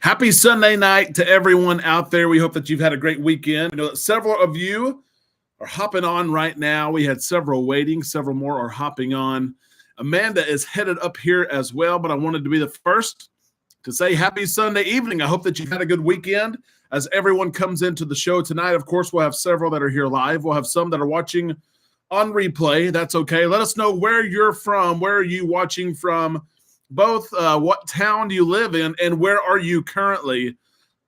Happy Sunday night to everyone out there. We hope that you've had a great weekend. I know that several of you are hopping on right now. We had several waiting. Several more are hopping on. Amanda is headed up here as well, but I wanted to be the first to say happy Sunday evening. I hope that you've had a good weekend as everyone comes into the show tonight. Of course, we'll have several that are here live. We'll have some that are watching on replay. That's okay. Let us know where you're from. Where are you watching from? Both what town do you live in and where are you currently?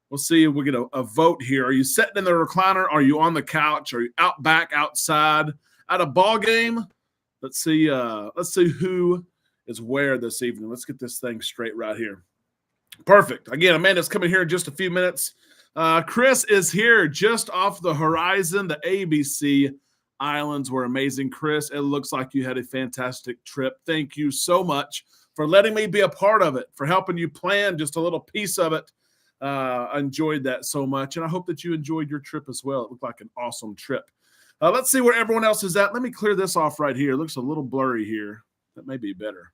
We'll see if we get a vote here. Are you sitting in the recliner? Are you on the couch? Are you out back, outside, at a ball game? Let's see who is where this evening. Let's get this thing straight right here. Perfect. Again, Amanda's coming here in just a few minutes. Chris is here just off the horizon. The ABC Islands were amazing. Chris, it looks like you had a fantastic trip. Thank you so much for letting me be a part of it, for helping you plan just a little piece of it. I enjoyed that so much, and I hope that you enjoyed your trip as well. It looked like an awesome trip. Let's see where everyone else is at. Let me clear this off right here. It looks a little blurry here. That may be better.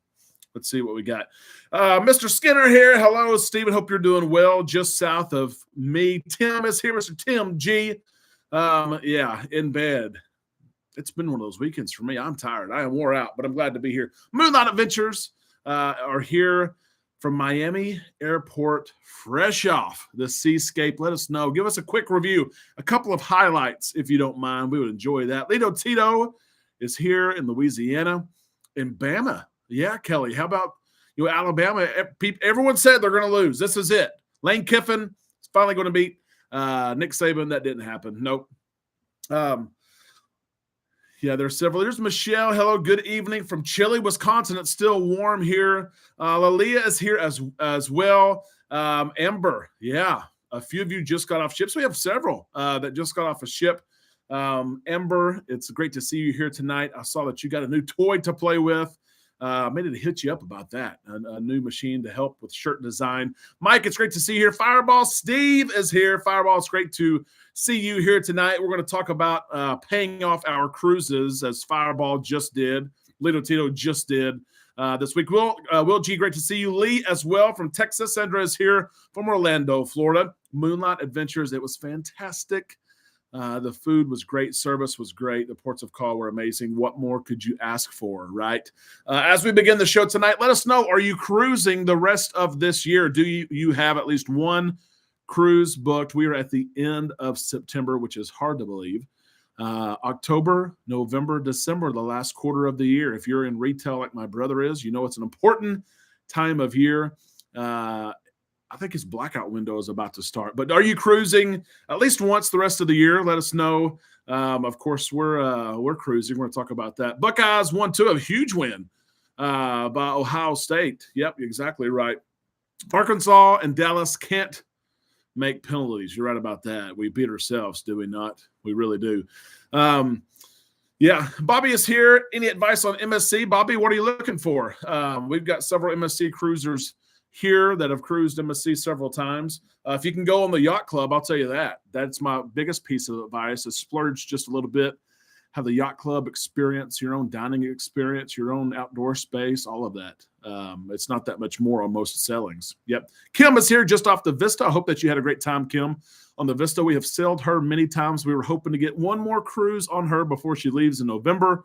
Let's see what we got. Mr. Skinner here. Hello, Stephen. Hope you're doing well. Just south of me. Tim is here. Mr. Tim G. Yeah, in bed. It's been one of those weekends for me. I'm tired. I am wore out, but I'm glad to be here. Moonlight Adventures are here from Miami Airport, fresh off the seascape. Let us know. Give us a quick review, a couple of highlights, if you don't mind. We would enjoy that. Lido Tito is here in Louisiana. In Bama. Yeah, Kelly. How about Alabama? Everyone said they're going to lose. This is it. Lane Kiffin is finally going to beat Nick Saban. That didn't happen. Nope. Yeah, there's several. There's Michelle. Hello, good evening from Chile, Wisconsin. It's still warm here. Lalia is here as well. Amber, yeah, a few of you just got off ships. We have several that just got off a ship. Amber, it's great to see you here tonight. I saw that you got a new toy to play with. Made it hit you up about that. A new machine to help with shirt design. Mike, it's great to see you here. Fireball Steve is here. Fireball, it's great to see you here tonight. We're going to talk about paying off our cruises as Fireball just did. Lido Tito just did this week. Will G, great to see you. Lee as well from Texas. Sandra is here from Orlando, Florida. Moonlight Adventures, it was fantastic. The food was great. Service was great. The ports of call were amazing. What more could you ask for, right? As we begin the show tonight, let us know, are you cruising the rest of this year? Do you have at least one cruise booked? We are at the end of September, which is hard to believe. October, November, December, the last quarter of the year. If you're in retail like my brother is, you know it's an important time of year. I think his blackout window is about to start. But are you cruising at least once the rest of the year? Let us know. Of course, we're cruising. We're going to talk about that. Buckeyes 1-2, a huge win by Ohio State. Yep, exactly right. Arkansas and Dallas can't make penalties. You're right about that. We beat ourselves, do we not? We really do. Yeah, Bobby is here. Any advice on MSC? Bobby, what are you looking for? We've got several MSC cruisers here that have cruised MSC several times. If you can go on the yacht club, I'll tell you that. That's my biggest piece of advice is splurge just a little bit. Have the yacht club experience, your own dining experience, your own outdoor space, all of that. It's not that much more on most sailings. Yep. Kim is here just off the Vista. I hope that you had a great time, Kim. On the Vista, we have sailed her many times. We were hoping to get one more cruise on her before she leaves in November,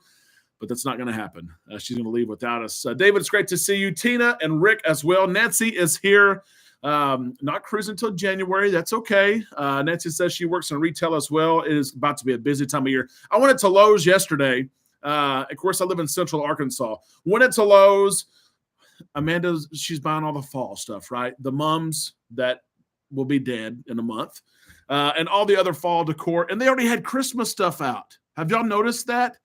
but that's not going to happen. She's going to leave without us. David, it's great to see you. Tina and Rick as well. Nancy is here. Not cruising until January. That's okay. Nancy says she works in retail as well. It is about to be a busy time of year. I went to Lowe's yesterday. Of course, I live in Central Arkansas. Went to Lowe's. Amanda, she's buying all the fall stuff, right? The mums that will be dead in a month. And all the other fall decor. And they already had Christmas stuff out. Have y'all noticed that?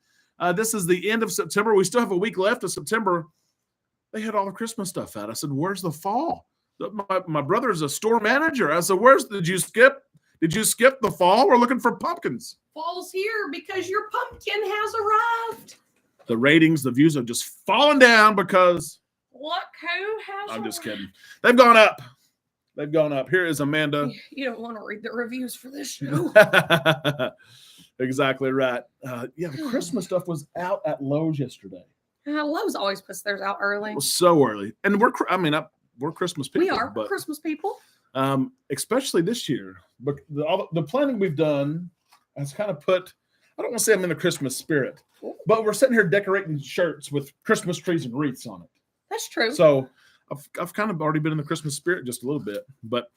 This is the end of September. We still have a week left of September. They had all the Christmas stuff out. I said, where's the fall? My brother's a store manager. I said, did you skip the fall? We're looking for pumpkins. Fall's here because your pumpkin has arrived. The ratings, the views have just fallen down because look who has I'm just kidding. They've gone up. Here is Amanda. You don't want to read the reviews for this show. Exactly right. Yeah, the Christmas stuff was out at Lowe's yesterday. Lowe's always puts theirs out early. It was so early. And we're Christmas people. We are Christmas people. especially this year. But the planning we've done has kind of put, I don't want to say I'm in the Christmas spirit, but we're sitting here decorating shirts with Christmas trees and wreaths on it. That's true. So I've kind of already been in the Christmas spirit just a little bit. But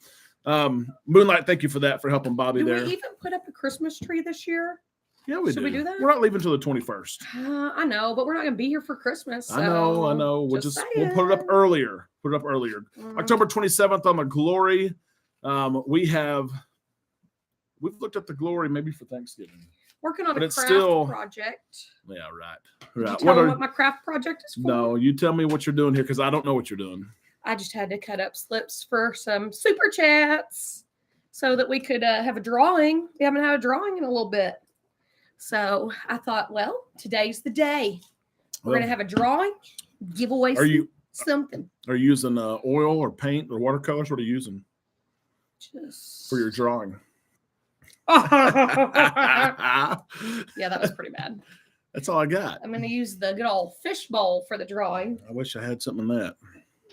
Moonlight, thank you for that, for helping Bobby there. Did we even put up a Christmas tree this year? Yeah, we Should we do that? We're not leaving until the 21st. I know, but we're not going to be here for Christmas. So I know. We'll put it up earlier. Mm-hmm. October 27th on the Glory. We've looked at the Glory maybe for Thanksgiving. Working on but a it's craft still project. Yeah, right. Did you tell me what my craft project is for? No, you tell me what you're doing here because I don't know what you're doing. I just had to cut up slips for some super chats so that we could have a drawing. We haven't had a drawing in a little bit. So I thought, well, today's the day. We're going to have a drawing, give away something. Are you using oil or paint or watercolors? What are you using for your drawing? Yeah, that was pretty bad. That's all I got. I'm going to use the good old fish bowl for the drawing. I wish I had something in that.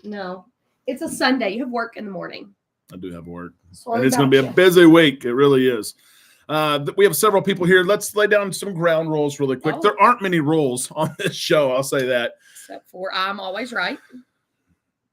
No, it's a Sunday. You have work in the morning. I do have work. Sorry, and it's going to be a busy week. It really is. We have several people here. Let's lay down some ground rules really quick. There aren't many rules on this show. I'll say that. Except for I'm always right.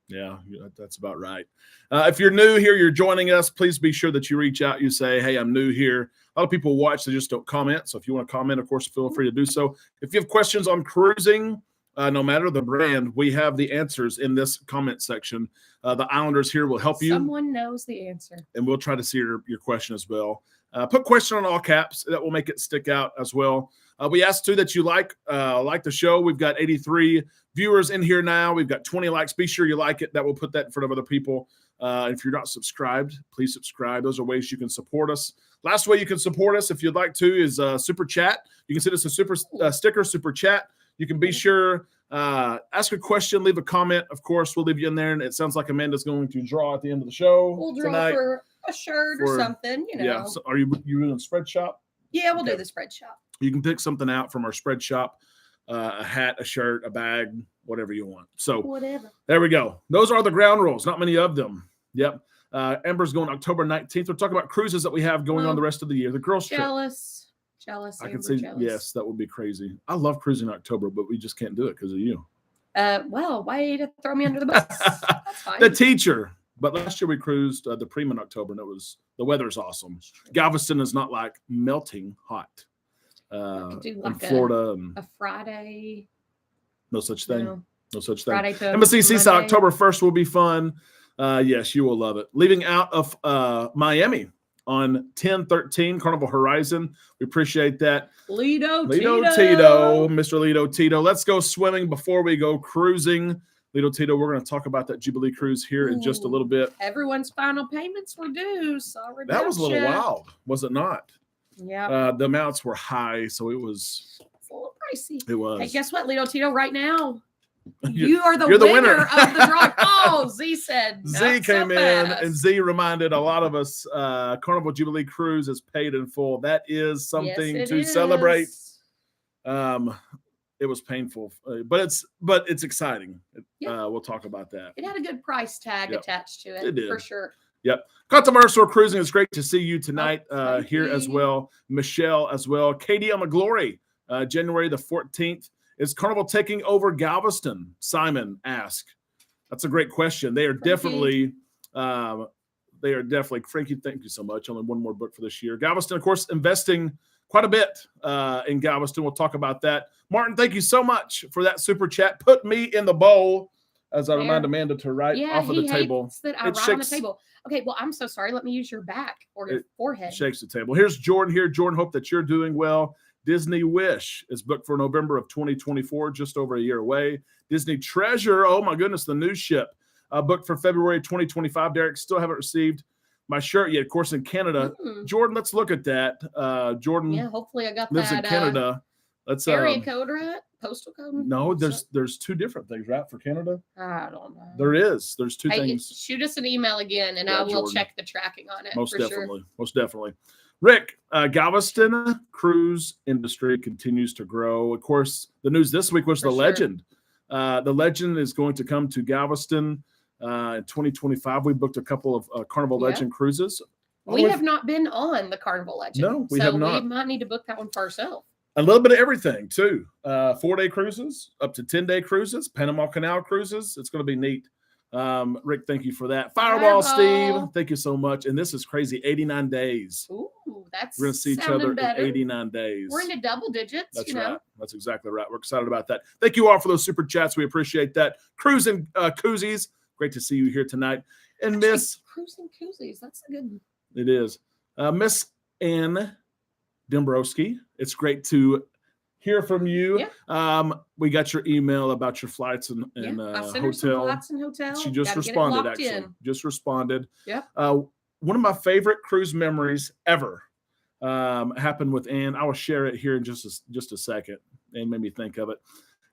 Yeah, that's about right. If you're new here, you're joining us, please be sure that you reach out. You say, hey, I'm new here. A lot of people watch, they just don't comment. So if you want to comment, of course, feel free to do so. If you have questions on cruising, no matter the brand, we have the answers in this comment section. The Islanders here will help you. Someone knows the answer. And we'll try to see your question as well. Put question on all caps. That will make it stick out as well. We ask, too, that you like the show. We've got 83 viewers in here now. We've got 20 likes. Be sure you like it. That will put that in front of other people. If you're not subscribed, please subscribe. Those are ways you can support us. Last way you can support us, if you'd like to, is Super Chat. You can send us a super sticker, Super Chat. You can be sure, ask a question, leave a comment. Of course, we'll leave you in there. And it sounds like Amanda's going to draw at the end of the show. We'll draw tonight for a shirt or something, you know. Yeah. So are you doing a spread shop? Yeah, we'll do the spread shop. You can pick something out from our spread shop, a hat, a shirt, a bag, whatever you want. So whatever. There we go. Those are the ground rules. Not many of them. Yep. Ember's going October 19th. We're talking about cruises that we have going on the rest of the year. The girls' trip. Jealous. I can see. Jealous. Yes, that would be crazy. I love cruising in October, but we just can't do it because of you. Well, way to throw me under the bus. That's fine. The teacher. But last year we cruised the Prima in October, and the weather's awesome. Galveston is not like melting hot. In Florida, a Friday. No such thing. No such thing. Friday to MSC Vista, Monday. October 1st will be fun. Yes, you will love it. Leaving out of Miami on 10/13, Carnival Horizon. We appreciate that. Lido Tito, Mr. Lido Tito. Let's go swimming before we go cruising. Lido Tito, we're going to talk about that Jubilee cruise here in just a little bit. Everyone's final payments were due. Sorry, that was a little wild, was it not? Yeah. The amounts were high, so it was a little pricey. It was. Hey, guess what, Lido Tito? Right now, you're the winner of the drawing. Oh, Z said. Z came in, and Z reminded a lot of us Carnival Jubilee cruise is paid in full. That is something to celebrate. It was painful, but it's exciting. We'll talk about that. It had a good price tag attached to it. It did. For sure. Yep. Canaveral Cruising, it's great to see you tonight here as well. Michelle as well. Katie on the Glory, January the 14th. Is Carnival taking over Galveston? Simon asked. That's a great question. They are definitely, Frankie, thank you so much. Only one more book for this year. Galveston, of course, investing quite a bit in Galveston. We'll talk about that. Martin, thank you so much for that super chat. Put me in the bowl, as I remind Amanda to write off of the table. That I write on the table. Okay, well, I'm so sorry. Let me use your back or your forehead. Shakes the table. Here's Jordan here. Jordan, hope that you're doing well. Disney Wish is booked for November of 2024, just over a year away. Disney Treasure, oh my goodness, the new ship, booked for February 2025. Derek, still haven't received my shirt yet, of course, in Canada. Jordan, let's look at that. Jordan, hopefully I got lives that. In Canada. Let's area code, right? Postal code? No, there's two different things, right, for Canada? I don't know. There's two things. Shoot us an email again, and I will Jordan. Check the tracking on it. Most definitely. Rick, Galveston cruise industry continues to grow. Of course, the news this week was the Legend. The Legend is going to come to Galveston. In 2025, we booked a couple of Carnival Legend cruises. We have not been on the Carnival Legend. No, we have not. We might need to book that one for ourselves. A little bit of everything, too. 4-day cruises, up to 10-day cruises, Panama Canal cruises. It's going to be neat. Rick, thank you for that. Fireball, Steve, thank you so much. And this is crazy, 89 days. Ooh, that's we're going to see each other better. in 89 days. We're into double digits. That's right. That's exactly right. We're excited about that. Thank you all for those super chats. We appreciate that. Cruising koozies. Great to see you here tonight. And Miss Cruising koozies. That's a good one. It is. Miss Ann Dombrowski. It's great to hear from you. Yeah. We got your email about your flights and hotel. Hotels. She just responded, actually. Just responded. Yeah. One of my favorite cruise memories ever happened with Ann. I will share it here in just a second. And made me think of it.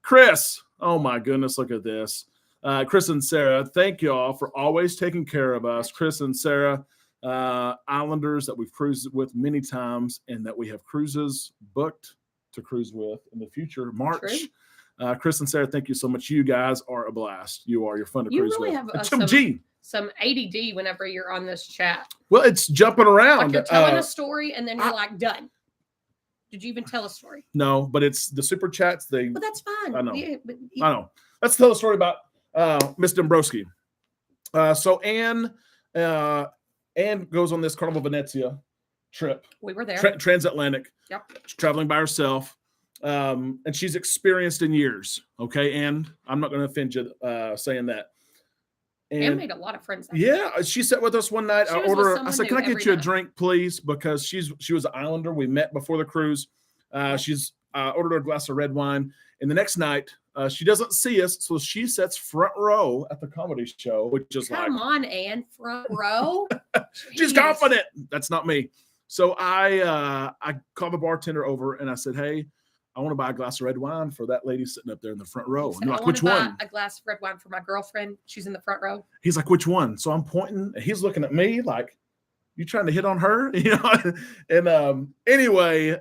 Chris, oh my goodness, look at this. Chris and Sarah, thank y'all for always taking care of us. Chris and Sarah, Islanders that we've cruised with many times and that we have cruises booked to cruise with in the future. March. Chris and Sarah, thank you so much. You guys are a blast. You're fun to cruise with. You really have some ADD whenever you're on this chat. Well, it's jumping around. Like you're telling a story and then you're like, done. Did you even tell a story? No, but it's the super chats. But that's fine. I know. I know. Let's tell a story about Miss Dombrowski. So Anne goes on this Carnival Venezia trip. We were there. Transatlantic. Yep. She's traveling by herself. And she's experienced in years. Okay. And I'm not going to offend you saying that. And made a lot of friends. Yeah. She sat with us one night. I said, can I get you a drink, please? Because she was an Islander. We met before the cruise. She's ordered her a glass of red wine. And the next night, she doesn't see us. So she sits front row at the comedy show, which is Come on, Ann, front row. She's confident. That's not me. So I called the bartender over and I said, hey, I want to buy a glass of red wine for that lady sitting up there in the front row. And like, which one? A glass of red wine for my girlfriend. She's in the front row. He's like, which one? So I'm pointing. And he's looking at me like, you trying to hit on her? You know? And anyway,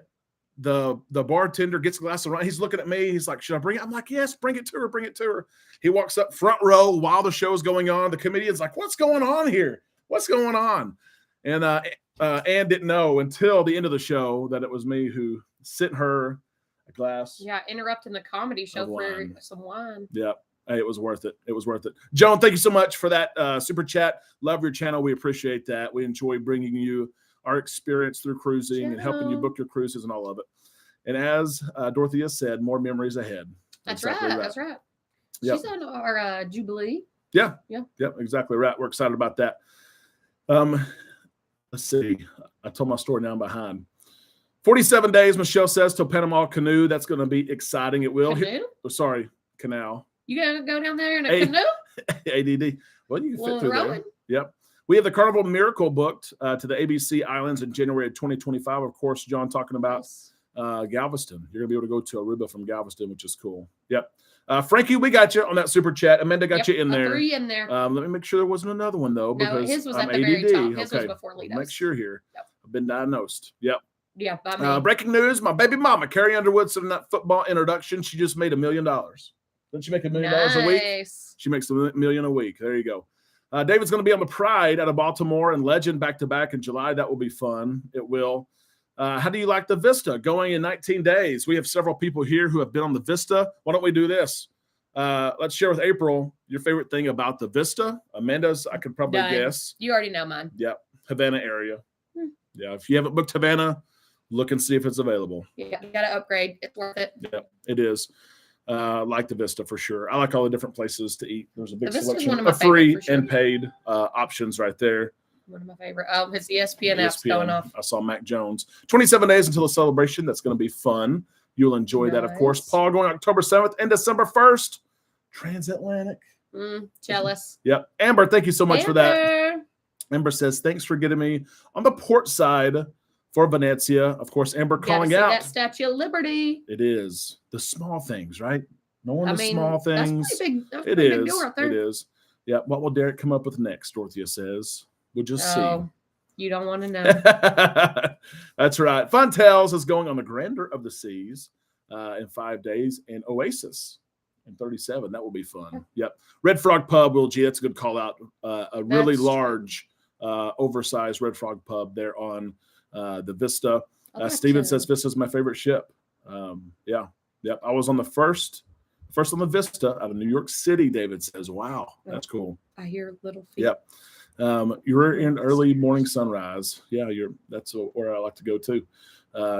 the bartender gets a glass of wine. He's looking at me. He's like, should I bring it? I'm like, yes, bring it to her. Bring it to her. He walks up front row while the show's going on. The comedian's like, what's going on here? What's going on? And Ann didn't know until the end of the show that it was me who sent her a glass. Yeah, interrupting the comedy show for some wine. Yeah. Hey, it was worth it. It was worth it. Joan, thank you so much for that super chat. Love your channel. We appreciate that. We enjoy bringing you our experience through cruising and helping you book your cruises and all of it. And as Dorothea said, more memories ahead. That's exactly right. That's right. Yep. She's on our Jubilee. Yeah. Yeah. Yep. Exactly right. We're excited about that. Let's see. I told my story now. I'm behind. 47 days, Michelle says, till Panama Canoe. That's going to be exciting. It will. Canal. You got to go down there in a canoe? ADD. Well, you can fit through there. Yep. We have the Carnival Miracle booked to the ABC Islands in January of 2025. Of course, John talking about Galveston. You're going to be able to go to Aruba from Galveston, which is cool. Yep. Frankie, we got you on that super chat. Amanda got you in there. 3 in there. Let me make sure there wasn't another one, though. No, because his was at the very top. His was before Litos. Make sure here. Yep. I've been diagnosed. Yep. Yeah. Breaking news. My baby mama, Carrie Underwood, said in that football introduction, she just made $1 million. Doesn't she make $1 million a week? She makes $1 million a week. There you go. David's going to be on the Pride out of Baltimore and Legend back-to-back in July. That will be fun. It will. How do you like the Vista going in 19 days? We have several people here who have been on the Vista. Why don't we do this? Let's share with April your favorite thing about the Vista. Amanda's, I could probably guess. You already know mine. Yep. Havana area. Yeah. If you haven't booked Havana, look and see if it's available. Yeah. You got to upgrade. It's worth it. Yep. It is. Like the Vista for sure. I like all the different places to eat. There's a big selection of free and paid options right there. One of my favorite. Oh, his ESPN app's going off. I saw Mac Jones. 27 days until the celebration. That's going to be fun. You'll enjoy that, of course. Paul going October 7th and December 1st. Transatlantic. Jealous. Yep. Amber, thank you so much for that. Amber says, thanks for getting me on the port side for Venezia. Of course, Amber calling out. That Statue of Liberty. It is. The small things, right? Knowing the small things. That's pretty big. That's it is. Big deal right there. It is. Yeah. What will Derek come up with next, Dorothea says. We'll just see. You don't want to know. That's right. Fun Tales is going on the Grandeur of the Seas in 5 days, and Oasis and 37. That will be fun. Yep. Red Frog Pub, Will G. That's a good call out. A really large, oversized Red Frog Pub there on the Vista. Steven says Vista is my favorite ship. Yeah. Yep. I was on the first on the Vista out of New York City. David says, wow, that's cool. I hear little feet. Yep. You're in early morning sunrise. Yeah, that's where I like to go to.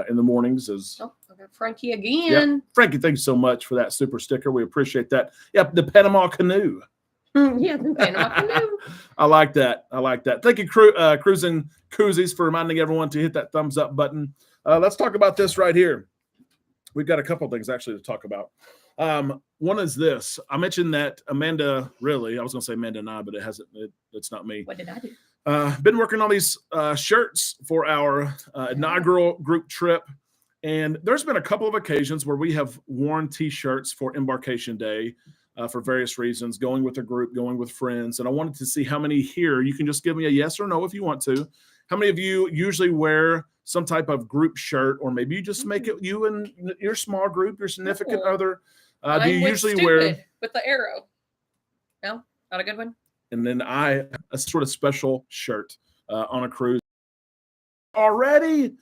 In the mornings is I got Frankie again. Yep. Frankie, thanks so much for that super sticker. We appreciate that. Yep, the Panama Canoe. Yeah, the Panama Canoe. I like that. Thank you, Cruising Koozies, for reminding everyone to hit that thumbs up button. Let's talk about this right here. We've got a couple of things actually to talk about. One is this. I mentioned that Amanda, really, I was going to say Amanda and I, but it's not me. What did I do? Been working on these shirts for our inaugural group trip. And there's been a couple of occasions where we have worn T-shirts for Embarkation Day for various reasons, going with a group, going with friends. And I wanted to see how many here, you can just give me a yes or no if you want to. How many of you usually wear some type of group shirt, or maybe you just make it you and your small group, your significant other? Do you usually wear with the arrow? No, not a good one. And then a sort of special shirt on a cruise. Already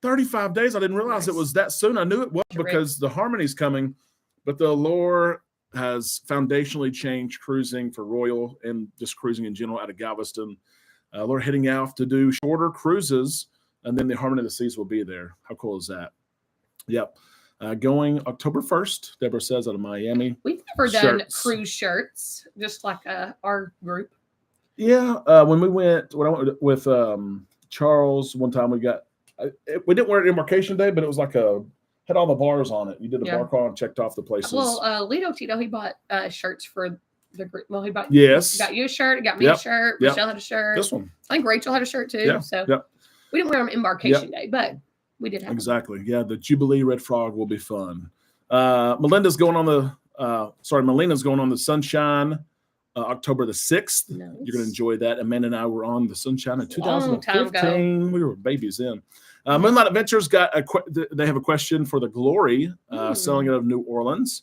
35 days. I didn't realize it was that soon. I knew it was because the Harmony's coming, but the lore has foundationally changed cruising for Royal and just cruising in general out of Galveston. They're heading out to do shorter cruises, and then the Harmony of the Seas will be there. How cool is that? Yep. Going October 1st, Deborah says, out of Miami. We've never done cruise shirts, just like our group. Yeah. When I went with Charles one time, we didn't wear it Embarkation Day, but it was like had all the bars on it. You did a bar call and checked off the places. Well, Lito Tito, he bought shirts for the group. Well, he got you a shirt, he got me a shirt. Michelle had a shirt. This one. I think Rachel had a shirt too. Yeah. So we didn't wear them Embarkation Day, but we did have exactly. Them. Yeah, the Jubilee Red Frog will be fun. Melina's going on the Sunshine October the 6th. Nice. You're going to enjoy that. Amanda and I were on the Sunshine in 2015. We were babies then. Moonlight Adventures they have a question for the Glory, selling out of New Orleans.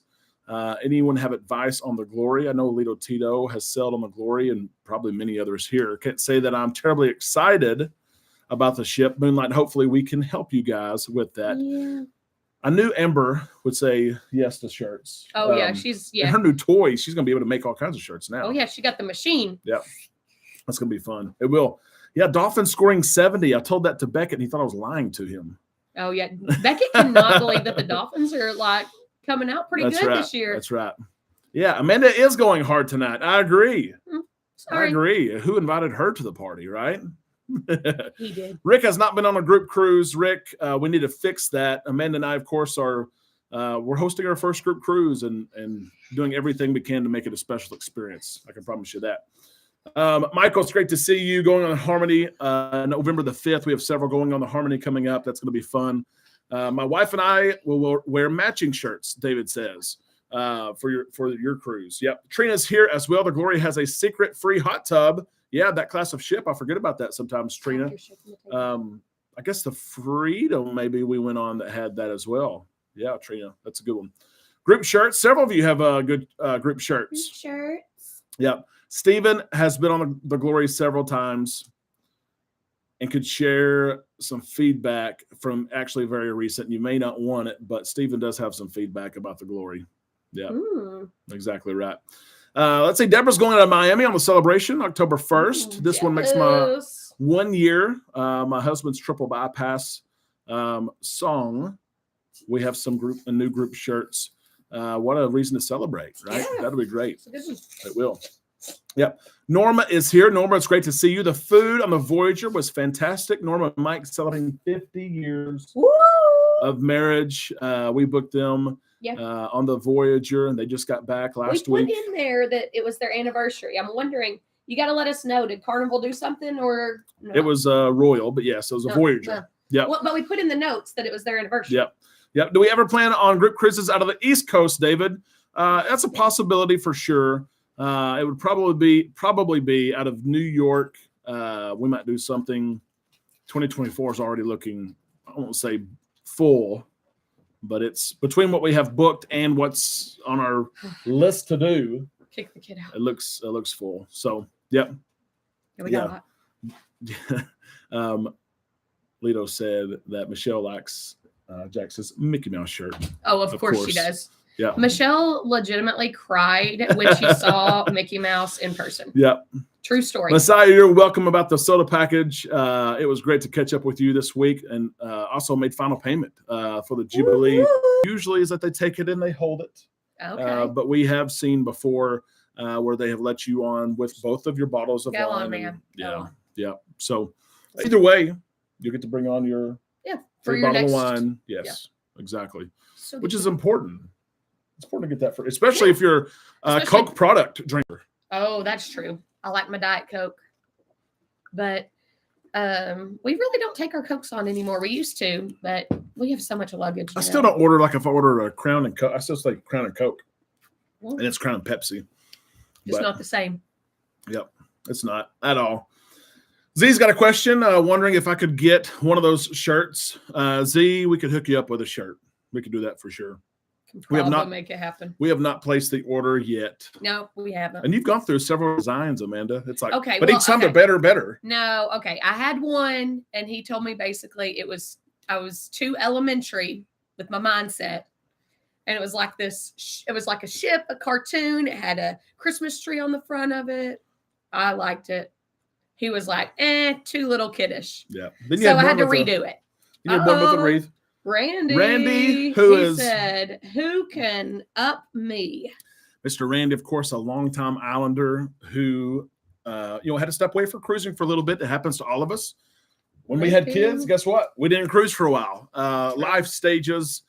Anyone have advice on the Glory? I know Lito Tito has sailed on the Glory and probably many others here. Can't say that I'm terribly excited about the ship. Moonlight, hopefully we can help you guys with that. Yeah. I knew Amber would say yes to shirts. Oh, she's her new toy. She's going to be able to make all kinds of shirts now. Oh, yeah, she got the machine. Yep. That's going to be fun. It will. Yeah, Dolphin scoring 70. I told that to Beckett, and he thought I was lying to him. Oh, yeah. Beckett cannot believe that the Dolphins are, coming out pretty good this year. That's right. Yeah, Amanda is going hard tonight. I agree. Sorry. I agree. Who invited her to the party, right? He did. Rick has not been on a group cruise. Rick, we need to fix that. Amanda and I, of course, we're hosting our first group cruise and doing everything we can to make it a special experience. I can promise you that. Michael, it's great to see you going on Harmony. November the 5th, we have several going on the Harmony coming up. That's going to be fun. My wife and I will wear matching shirts, David says, for your cruise. Yep. Trina's here as well. The Glory has a secret free hot tub. Yeah, that class of ship. I forget about that sometimes, Trina. I guess the Freedom maybe we went on that had that as well. Yeah, Trina, that's a good one. Group shirts. Several of you have good group shirts. Group shirts. Yeah. Stephen has been on the Glory several times and could share some feedback from actually very recent. You may not want it, but Stephen does have some feedback about the Glory. Yeah, exactly right. Let's see. Deborah's going to Miami on the celebration October 1st. This one makes my 1 year. My husband's triple bypass song. We have some new group shirts. What a reason to celebrate, right? Yeah. That'll be great. It will. Yep. Norma is here. Norma, it's great to see you. The food on the Voyager was fantastic. Norma and Mike celebrating 50 years of marriage. We booked them on the Voyager, and they just got back last week. We put in there that it was their anniversary. I'm wondering, you got to let us know. Did Carnival do something or no? It was Royal, but yes, it was a Voyager. Yeah. Well, but we put in the notes that it was their anniversary. Yep. Yep. Do we ever plan on group cruises out of the East Coast, David? That's a possibility for sure. It would probably be out of New York. We might do something. 2024 is already looking, I won't say full, but it's between what we have booked and what's on our list to do. Kick the kid out. It looks full. So, yep. Yeah, we got a lot. Lito said that Michelle likes Jax's Mickey Mouse shirt. Oh, of course she does. Yeah. Michelle legitimately cried when she saw Mickey Mouse in person. Yep. True story. Messiah, you're welcome about the soda package. It was great to catch up with you this week, and also made final payment for the Jubilee. Woo-hoo. Usually is that they take it and they hold it. Okay. But we have seen before where they have let you on with both of your bottles of Go wine. on, man. Yeah. Yeah. So either way, you get to bring on your for free your bottle next of wine. Yes, exactly. So Which good. is important. It's important to get that for, especially if you're a Especially- Coke product drinker. Oh, that's true. I like my Diet Coke. But we really don't take our Cokes on anymore. We used to, but we have so much luggage. I still don't order like if I order a Crown and Coke. I still say Crown and Coke, Well, and it's Crown and Pepsi. it's But not the same. Yep, it's not at all. Z's got a question, wondering if I could get one of those shirts. Z, we could hook you up with a shirt. We could do that for sure. Can we have probably not- make it happen. We have not placed the order yet. No, we haven't. And you've gone through several designs, Amanda. It's like, Okay, but well, each time okay. they're better and better. No, okay. I had one, and he told me basically I was too elementary with my mindset, and it was like this. It was like a ship, a cartoon. It had a Christmas tree on the front of it. I liked it. He was like, too little kiddish. Yeah. Then So I one had to with a- redo it. You had one with a Uh-oh. wreath. Randy, who he is- said, who can up me? Mr. Randy, of course, a longtime Islander who, had to step away for cruising for a little bit. It happens to all of us. When we had kids, guess what? We didn't cruise for a while. Life stages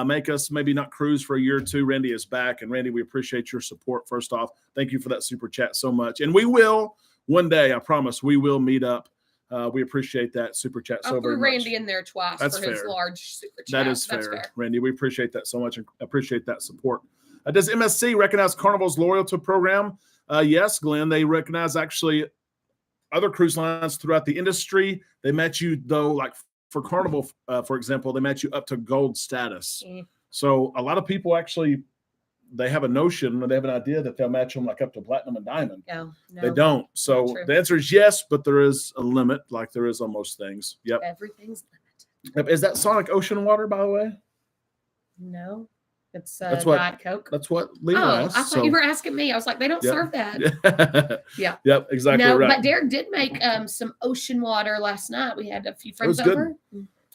make us maybe not cruise for a year or two. Randy is back. And Randy, we appreciate your support. First off, thank you for that super chat so much. And we will one day, I promise, we will meet up. We appreciate that super chat so I very threw much. Randy in there twice That's for his fair. large super chat. That is That's fair, Randy. We appreciate that so much and appreciate that support. Does MSC recognize Carnival's loyalty program? Yes, Glenn. They recognize actually other cruise lines throughout the industry. They match you, though, like for Carnival, for example, they match you up to gold status. Mm. So a lot of people actually, they have a notion or they have an idea that they'll match them like up to platinum and diamond. No, They don't. So Not true. the answer is yes, but there is a limit, like there is on most things. Yep. Everything's limited. Is that Sonic Ocean water, by the way? No, it's That's what- Diet Coke. That's what Leo Oh, asked. I thought you were asking me. I was like, they don't Yep. serve that. Yeah. Yep, exactly No, right. but Derek did make some ocean water last night. We had a few friends was good. over.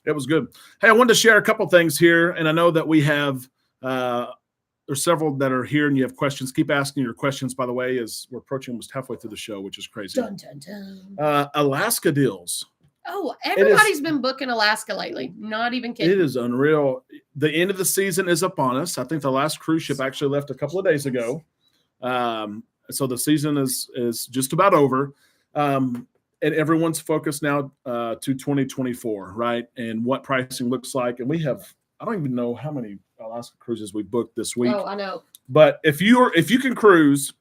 It was good. Hey, I wanted to share a couple things here, and I know that we have there's several that are here, and you have questions. Keep asking your questions, by the way, as we're approaching almost halfway through the show, which is crazy. Dun, dun, dun. Alaska deals. Oh, everybody's been booking Alaska lately. Not even kidding. It is unreal. The end of the season is upon us. I think the last cruise ship actually left a couple of days ago. So the season is just about over. And everyone's focused now to 2024, right? And what pricing looks like. And we have, I don't even know how many Alaska cruises we booked this week. Oh, I know. But if you can cruise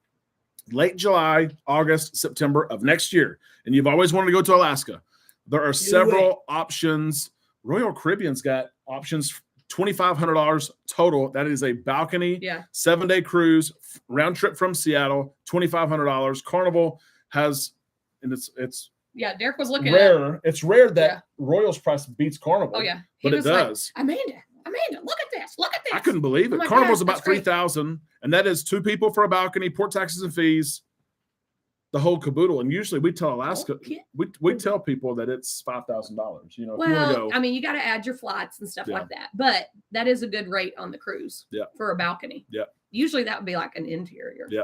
late July, August, September of next year, and you've always wanted to go to Alaska, there are several options. Royal Caribbean's got options, $2,500 total. That is a balcony, Yeah. 7-day cruise, round trip from Seattle, $2,500. Carnival has, and it's Yeah, Derek was looking at. rare. It's rare that Yeah. Royal's price beats Carnival. Oh, yeah. but it was like, does. Amanda, look at this. Look at this. I couldn't believe it. Oh my Carnival's gosh, about that's great. $3,000, and that is 2 people for a balcony, port taxes and fees, the whole caboodle. And usually we tell Alaska, Okay. we tell people that it's $5,000. You know, if you want Well, to go, I mean, you got to add your flights and stuff Yeah. like that. But that is a good rate on the cruise Yeah. for a balcony. Yeah. Usually that would be like an interior. Yeah.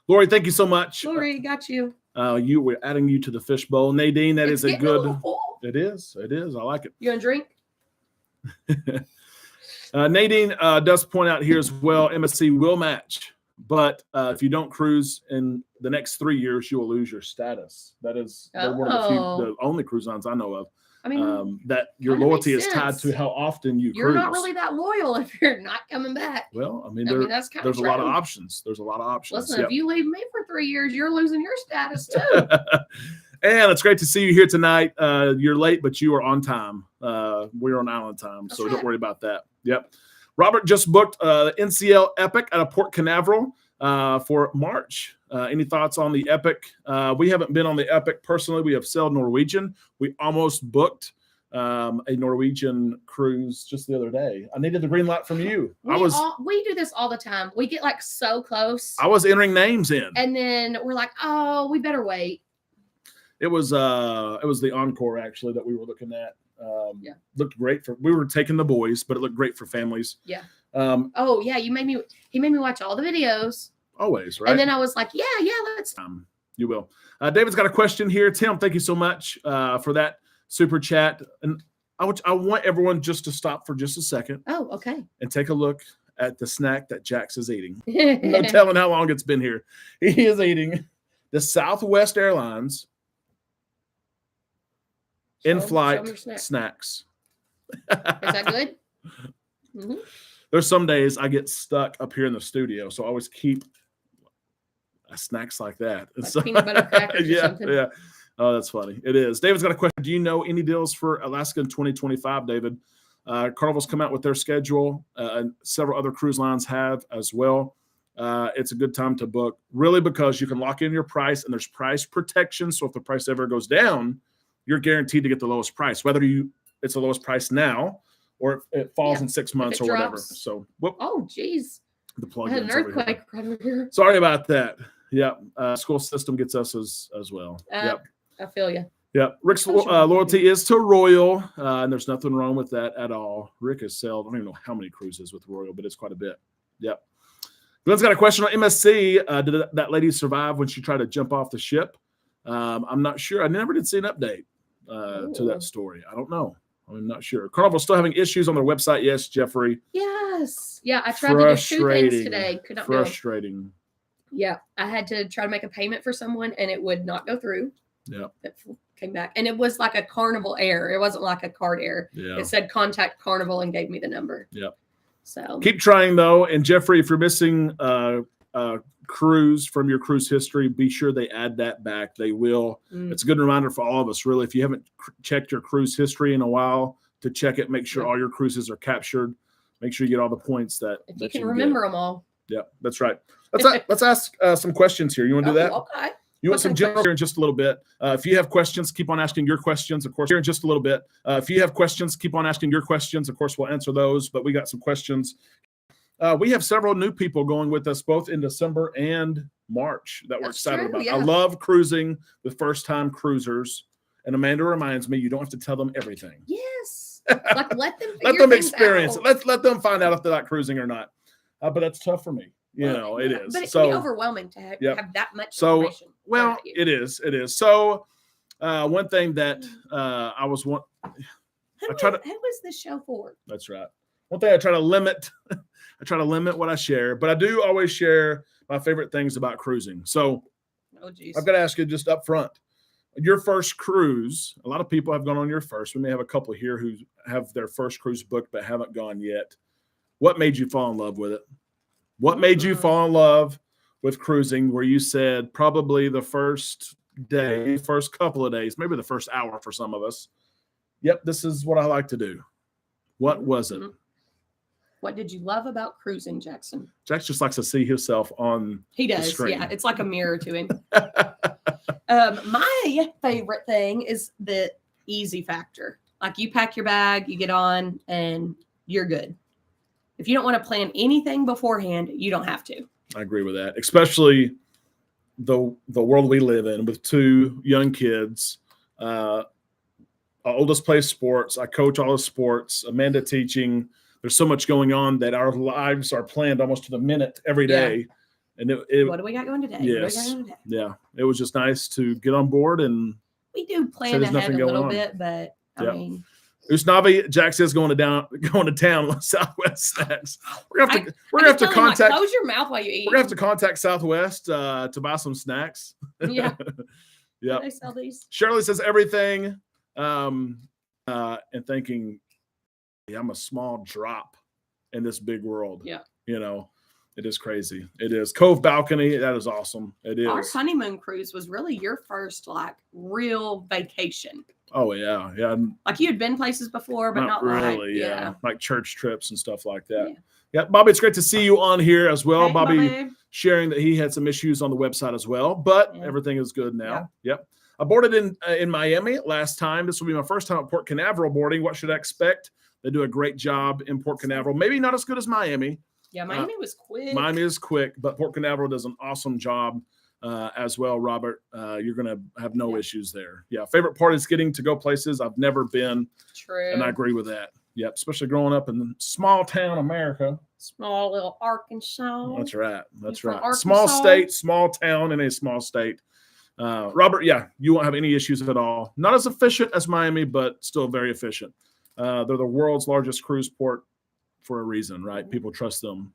Lori, thank you so much. Lori, got you. We're adding you to the fishbowl. Nadine, that It's is a getting good. little full. It is. It is. I like it. You want a drink? Nadine does point out here as well, MSC will match, but if you don't cruise in the next 3 years, you will lose your status. That is they're one of the only cruise lines I know of I mean, that your kinda loyalty makes is tied sense. to how often you you're cruise. not really that loyal if you're not coming back. Well, I mean, I mean, that's kind there's of a lot of options. There's a lot of options. Listen, if you leave me for 3 years, you're losing your status too. And it's great to see you here tonight. You're late, but you are on time. We're on island time, so That's don't right. worry about that. Yep. Robert just booked the NCL Epic out of Port Canaveral for March. Any thoughts on the Epic? We haven't been on the Epic personally. We have sailed Norwegian. We almost booked a Norwegian cruise just the other day. I needed the green light from you. We do this all the time. We get like so close. I was entering names in, and then we're like, oh, we better wait. It was the Encore actually that we were looking at. Looked great we were taking the boys, but it looked great for families. Yeah. He made me watch all the videos. Always, right? And then I was like, yeah, let's. You will. David's got a question here. Tim, thank you so much for that super chat. And I want everyone just to stop for just a second. Oh, okay. And take a look at the snack that Jax is eating. No telling how long it's been here. He is eating the Southwest Airlines in-flight snacks. Is that good? Mm-hmm. There's some days I get stuck up here in the studio, so I always keep snacks like that. Like peanut butter crackers or something. Yeah. Oh, that's funny. It is. David's got a question. Do you know any deals for Alaska in 2025, David? Carnival's come out with their schedule, and several other cruise lines have as well. It's a good time to book, really, because you can lock in your price, and there's price protection. So if the price ever goes down, you're guaranteed to get the lowest price, whether it's the lowest price now or if it falls in 6 months or drops. Whatever. So, oh, geez. The plug I had an earthquake right over here. Sorry about that. Yep. School system gets us as well. Yep. I feel you. Yep. Rick's loyalty is to Royal, and there's nothing wrong with that at all. Rick has sailed, I don't even know how many cruises with Royal, but it's quite a bit. Yep. Glenn's got a question on MSC. Did that lady survive when she tried to jump off the ship? I'm not sure. I never did see an update to that story. I don't know. I'm not sure. Carnival's still having issues on their website. Yes, Jeffrey. Yes. Yeah, I tried to do 2 things today. Could not Frustrating. Do it. Yeah, I had to try to make a payment for someone, and it would not go through. Yeah. It came back. And it was like a Carnival error. It wasn't like a card error. Yeah. It said contact Carnival and gave me the number. Yep. So keep trying, though. And Jeffrey, if you're missing cruise from your cruise history, be sure they add that back. They will. It's a good reminder for all of us, really. If you haven't checked your cruise history in a while, to check it, make sure all your cruises are captured. Make sure you get all the points that you can remember them all. Yeah, that's right. Let's ask some questions here. You want to do that? Okay. You want some general here in just a little bit. If you have questions, keep on asking your questions. Of course, here in just a little bit. If you have questions, keep on asking your questions. Of course, we'll answer those. But we got some questions. We have several new people going with us both in December and March that we're excited about. Yeah. I love cruising with first-time cruisers. And Amanda reminds me, you don't have to tell them everything. Yes. Like let them experience it. Let them find out if they're not cruising or not. But that's tough for me. You know, it is. But it can be overwhelming to have that much information. Well, it is. It is. So one thing that I was one. Who was this show for? That's right. One thing I try to limit. I try to limit what I share, but I do always share my favorite things about cruising. So I've got to ask you just up front. Your first cruise, a lot of people have gone on your first. We may have a couple here who have their first cruise booked but haven't gone yet. What made you fall in love with it? What made you fall in love with cruising where you said probably the first day, first couple of days, maybe the first hour for some of us, yep, this is what I like to do. What was it? What did you love about cruising, Jackson? Jax just likes to see himself on the screen. Yeah. It's like a mirror to him. My favorite thing is the easy factor. Like you pack your bag, you get on, and you're good. If you don't want to plan anything beforehand, you don't have to. I agree with that, especially the world we live in with 2 young kids. Our oldest plays sports. I coach all the sports. Amanda teaching. There's so much going on that our lives are planned almost to the minute every day. And what do we got going today? Yes. Yeah. It was just nice to get on board, and we do plan ahead a little bit, but I mean, Usnavi, Jack says going to town with Southwest Snacks. We're gonna have to contact. Close your mouth while you eat. We're gonna have to contact Southwest to buy some snacks. Yeah. Yeah. They sell these. Shirley says everything, and thinking, I'm a small drop in this big world. Yeah. You know, it is crazy. It is. Cove Balcony. That is awesome. It is. Our honeymoon cruise was really your first like real vacation. Oh yeah, yeah. Like you had been places before, but not really. like, Yeah, like church trips and stuff like that. Yeah. Yeah, Bobby, it's great to see you on here as well. Hey, Bobby sharing that he had some issues on the website as well, but everything is good now. Yep. I boarded in Miami last time. This will be my first time at Port Canaveral boarding. What should I expect? They do a great job in Port Canaveral. Maybe not as good as Miami. Yeah, Miami was quick. Miami is quick, but Port Canaveral does an awesome job as well, Robert. You're going to have no issues there. Yeah, favorite part is getting to go places I've never been. True. And I agree with that. Yep, especially growing up in small town America. Small little Arkansas. That's right. That's right. Arkansas? Small state, small town in a small state. Robert, yeah, you won't have any issues at all. Not as efficient as Miami, but still very efficient. They're the world's largest cruise port for a reason, right? People trust them.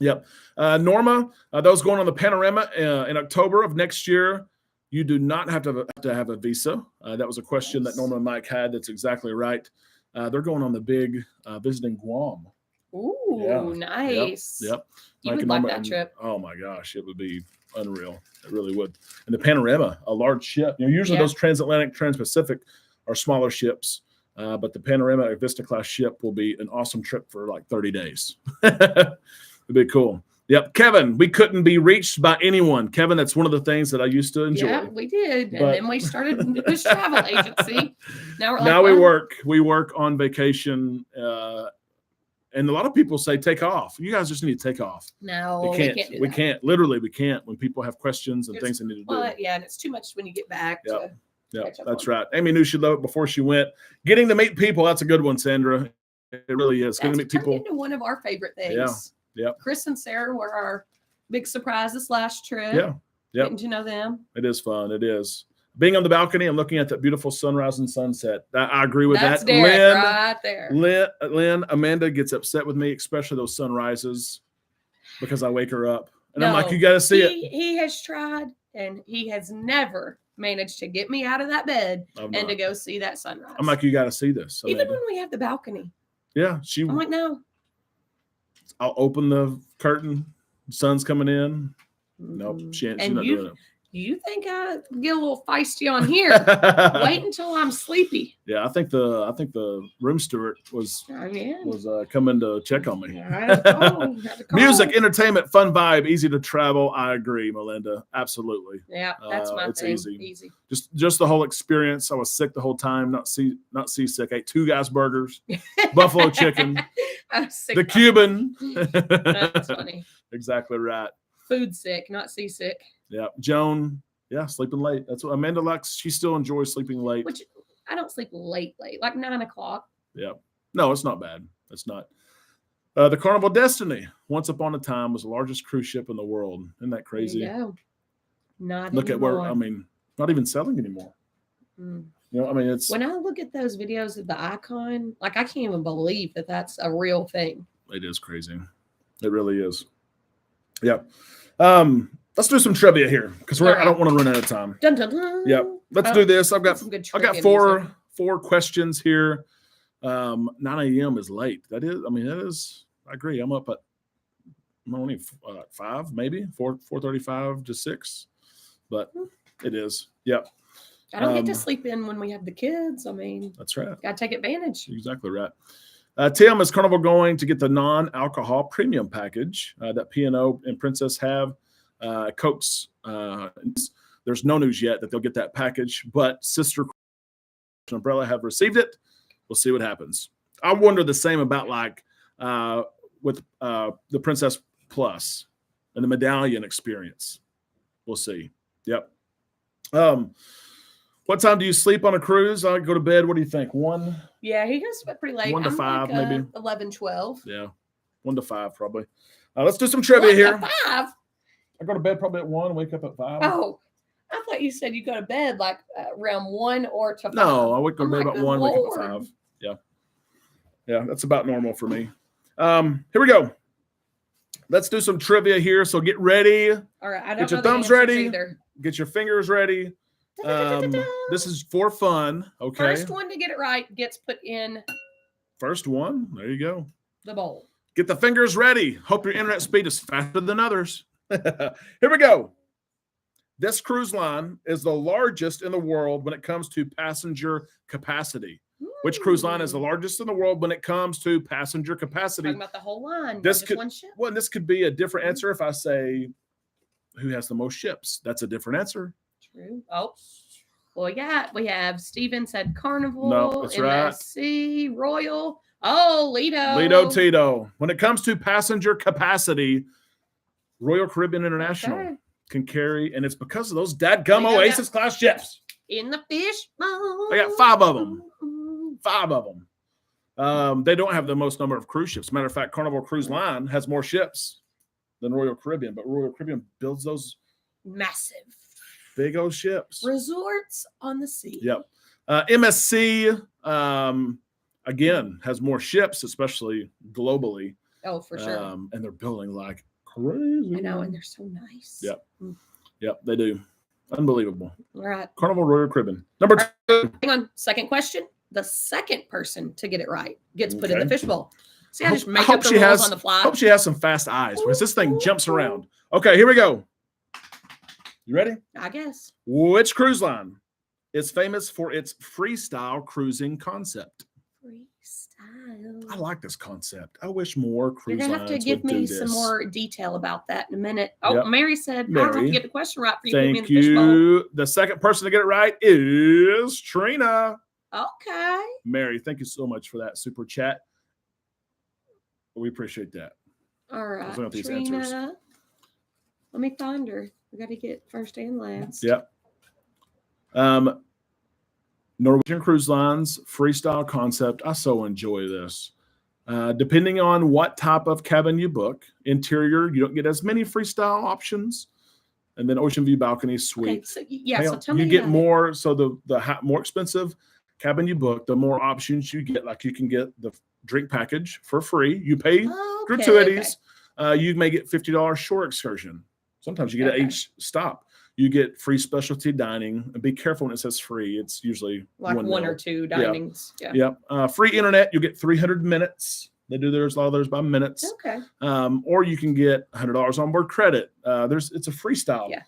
Yep. Norma, those going on the Panorama in October of next year, you do not have to have a visa. That was a question that Norma and Mike had. That's exactly right. They're going on the big visiting Guam. Ooh, nice. Yep. You would like that trip. Oh my gosh, it would be unreal. It really would. And the Panorama, a large ship. Usually those transatlantic, trans-Pacific are smaller ships, but the Panorama or Vista class ship will be an awesome trip for like 30 days. It'd be cool. Yep. Kevin, we couldn't be reached by anyone. Kevin, that's one of the things that I used to enjoy. Yeah, we did. And then we started this travel agency. Now we work. We work on vacation. And a lot of people say, take off. You guys just need to take off. No, we can't. We can't. Literally, we can't when people have questions and things they need to do. Yeah, and it's too much when you get back. Yeah, that's right. Amy knew she loved it before she went. Getting to meet people, that's a good one, Sandra. It really is. Getting to meet people. Into one of our favorite things. Yeah. Chris and Sarah were our big surprise this last trip. Yeah. Getting to know them. It is fun. It is. Being on the balcony and looking at that beautiful sunrise and sunset. I agree with That's that. Derek Lynn, right there. Lynn, Amanda gets upset with me, especially those sunrises, because I wake her up. And I'm like, you got to see it. He has tried, and he has never managed to get me out of that bed and to go see that sunrise. I'm like, you got to see this. Even when we have the balcony. Yeah. I'm like, no. I'll open the curtain. Sun's coming in. Nope. She's not doing it. You think I get a little feisty on here? Wait until I'm sleepy. Yeah, I think the room steward was coming to check on me. Music, entertainment, fun vibe, easy to travel. I agree, Melinda. Absolutely. Yeah, that's my thing. Easy. Just the whole experience. I was sick the whole time, not seasick. I ate 2 guys burgers, buffalo chicken, the Cuban. That's funny. Exactly right. Food sick, not seasick. Yeah, Joan. Yeah, sleeping late. That's what Amanda likes. She still enjoys sleeping late. Which I don't sleep late, like 9 o'clock. Yeah, no, it's not bad. It's not. The Carnival Destiny, once upon a time, was the largest cruise ship in the world. Isn't that crazy? Yeah. Not look anymore. at where not even selling anymore. It's when I look at those videos of the Icon, like I can't even believe that that's a real thing. It is crazy. It really is. Yeah. Let's do some trivia here because I don't want to run out of time. Dun, dun, dun. Yeah. Let's do this. I've got four questions here. 9 a.m. is late. That is. I agree. I'm up at only 5, maybe 4:35 to 6, but it is. Yep. I don't get to sleep in when we have the kids. That's right. Got to take advantage. Exactly right. Tim, is Carnival going to get the non-alcohol premium package that P&O and Princess have? Cokes, there's no news yet that they'll get that package, but Sister Umbrella have received it. We'll see what happens. I wonder the same about with the Princess Plus and the medallion experience. We'll see. Yep. What time do you sleep on a cruise? I go to bed. What do you think? 1? Yeah, he goes to bed pretty late. 1 to 5, maybe 11, 12. Yeah, 1 to 5 probably. Let's do some trivia here. 1 to 5. I go to bed probably at 1, wake up at 5. Oh, I thought you said you go to bed like around 1 or to 5. No, I wake up to bed about 1, wake up at 5. Yeah, that's about normal for me. Here we go. Let's do some trivia here. So get ready. All right, I don't get your know thumbs ready. Either. Get your fingers ready. This is for fun. Okay. First one to get it right gets put in. First one. There you go. The bowl. Get the fingers ready. Hope your internet speed is faster than others. Here we go. This cruise line is the largest in the world when it comes to passenger capacity. Which cruise line is the largest in the world when it comes to passenger capacity? Talking about the whole line, This not could, just one ship. well, this could be a different answer if I say who has the most ships. That's a different answer. True. Oh, well, we have Steven said Carnival, No, that's right. MSC, Royal. Oh, Lido. Lido Tito. When it comes to passenger capacity, Royal Caribbean International can carry, and it's because of those dadgum Oasis class ships. In the fishbowl. They got 5 of them. 5 of them. They don't have the most number of cruise ships. Matter of fact, Carnival Cruise Line has more ships than Royal Caribbean, but Royal Caribbean builds those massive, big old ships. Resorts on the sea. Yep. MSC, again, has more ships, especially globally. Oh, for sure. And they're building like crazy. I know, and they're so nice. Yep. Yep, they do. Unbelievable. All right. Carnival Royal Caribbean. Number 2. Hang on. Second question. The second person to get it right gets put in the fishbowl. See, I just make up the rules on the fly. I hope she has some fast eyes because this thing jumps around. Okay, here we go. You ready? I guess. Which cruise line is famous for its freestyle cruising concept? Freestyle. I like this concept. I wish more cruise lines would do this. You're going to have to give me some more detail about that in a minute. Oh, yep. Mary said, I don't have to get the question right for you. Thank you. The second person to get it right is Trina. Okay. Mary, thank you so much for that super chat. We appreciate that. All right, Trina. Let me find her. We got to get first and last. Yep. Norwegian Cruise Lines freestyle concept. I so enjoy this. Depending on what type of cabin you book, interior, you don't get as many freestyle options, and then ocean view balcony suite. Okay, so tell me. You get more. So the more expensive cabin you book, the more options you get. Like you can get the drink package for free. You pay gratuities. Okay. You may get $50 shore excursion. Sometimes you get at each stop. You get free specialty dining. And be careful when it says free. It's usually like one or two dinings. Yeah. Free internet. You get 300 minutes. They do theirs, a lot of theirs by minutes. Okay. Or you can get $100 on board credit. It's a freestyle. Yeah.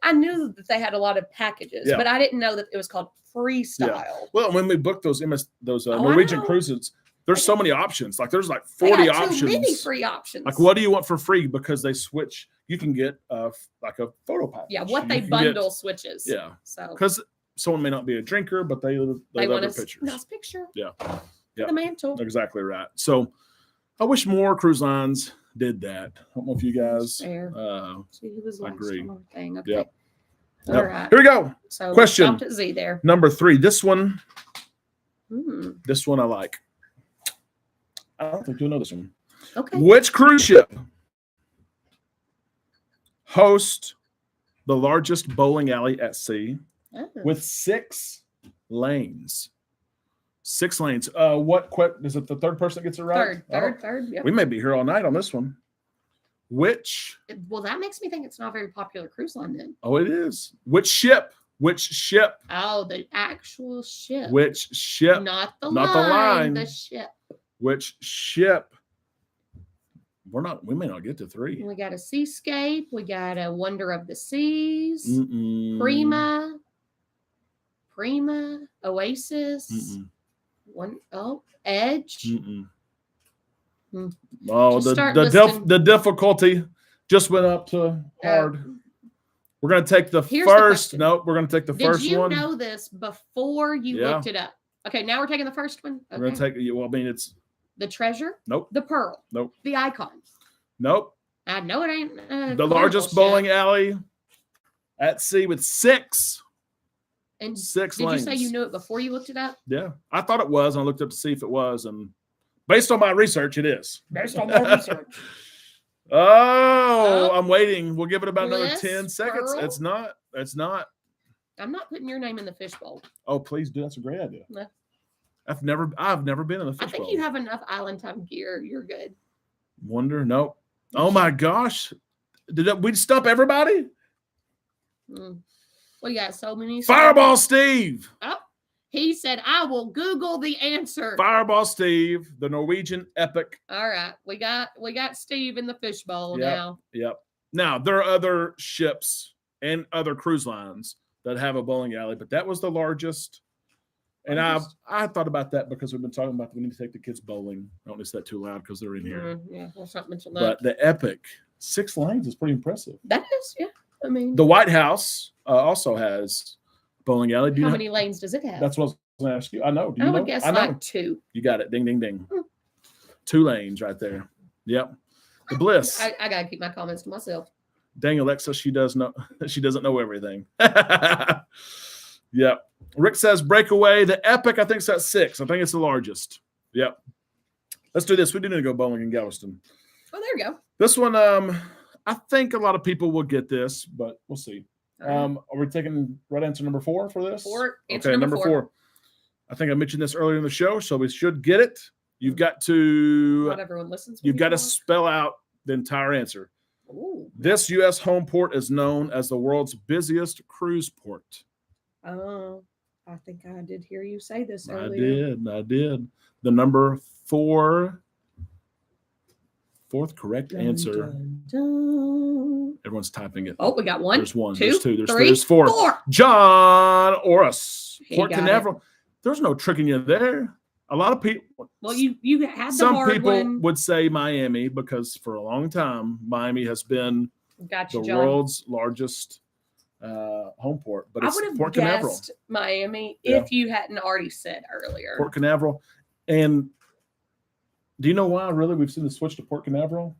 I knew that they had a lot of packages, but I didn't know that it was called freestyle. Yeah. Well, when we booked those Norwegian cruises, there's so many options. Like there's like 40 options. Too many free options. Like what do you want for free? Because they switch. You can get like a photo package. Yeah, what they bundle switches. Yeah. So because someone may not be a drinker, but they love their pictures. Nice picture. Yeah. Yeah. The mantle. Exactly right. So I wish more cruise lines did that. I don't know if you guys agree. Okay. Yep. All right. Here we go. So question at Z there. Number 3. This one. This one I like. I don't think you'll know this one. Okay. Which cruise ship hosts the largest bowling alley at sea with 6 lanes? 6 lanes. Is it the third person that gets it right? Third. Yep. We may be here all night on this one. Well, that makes me think it's not a very popular cruise line then. Oh, it is. Which ship? Oh, the actual ship. Which ship? Not the line. The ship. Which ship? We may not get to 3. We got a Seascape. We got a Wonder of the Seas. Prima, Oasis. Edge. Oh, the difficulty just went up to hard. We're going to take the first. Nope, we're going to take the first one. Did you know this before you looked it up? Okay, now we're taking the first one. Okay. We're going to take. Well, I mean, it's the treasure. Nope. The pearl. Nope. The icon. Nope. I know it ain't the largest bowling alley at sea with 6. And 6 did lanes. You say you knew it before you looked it up? Yeah, I thought it was. And I looked up to see if it was, and based on my research, it is. Based on my research. I'm waiting. We'll give it about another 10 seconds. Pearl? It's not. I'm not putting your name in the fishbowl. Oh, please do. That's a great idea. No. I've never been in the fishbowl. I think you have enough island time gear. You're good. Wonder? Nope. Oh my gosh. We stop everybody? We got so many. Fireball Steve. Oh, he said, I will Google the answer. Fireball Steve, the Norwegian epic. All right. We got Steve in the fishbowl now. Yep. Now, there are other ships and other cruise lines that have a bowling alley, but that was the largest. And I thought about that because we've been talking about we need to take the kids bowling. I don't need to say that too loud because they're in here. Yeah, let's not mention that. But the Epic 6 lanes is pretty impressive. That is, yeah. I mean, the White House also has bowling alley. How many lanes does it have? That's what I was going to ask you. I know. Do you I know? would guess I know. like 2. You got it. Ding, ding, ding. 2 lanes right there. Yep. The Bliss. I gotta keep my comments to myself. Dang, Alexa, she doesn't know everything. Yep. Rick says Breakaway. The Epic, I think, is at 6. I think it's the largest. Yep. Let's do this. We do need to go bowling in Galveston. Oh, there we go. This one, I think a lot of people will get this, but we'll see. Are we taking right answer number 4 for this? 4. Okay, number 4. I think I mentioned this earlier in the show, so we should get it. You've got to. Not everyone listens. You've got to spell out the entire answer. Ooh. This U.S. home port is known as the world's busiest cruise port. Oh, I think I did hear you say this earlier. I did. The number 4, fourth correct answer. Dun, dun. Everyone's typing it. Oh, we got 1. There's 1. 2, There's 2. There's 3, 3. There's 4. 4. John Orris, Port got Canaveral. There's no tricking you there. A lot of people. Well, you had the some hard people one. would say Miami because for a long time Miami has been Got you, the John. world's largest home port. But it's I would have Port guessed Canaveral. Miami Yeah. if you hadn't already said earlier. Port Canaveral. And do you know why really we've seen the switch to Port Canaveral?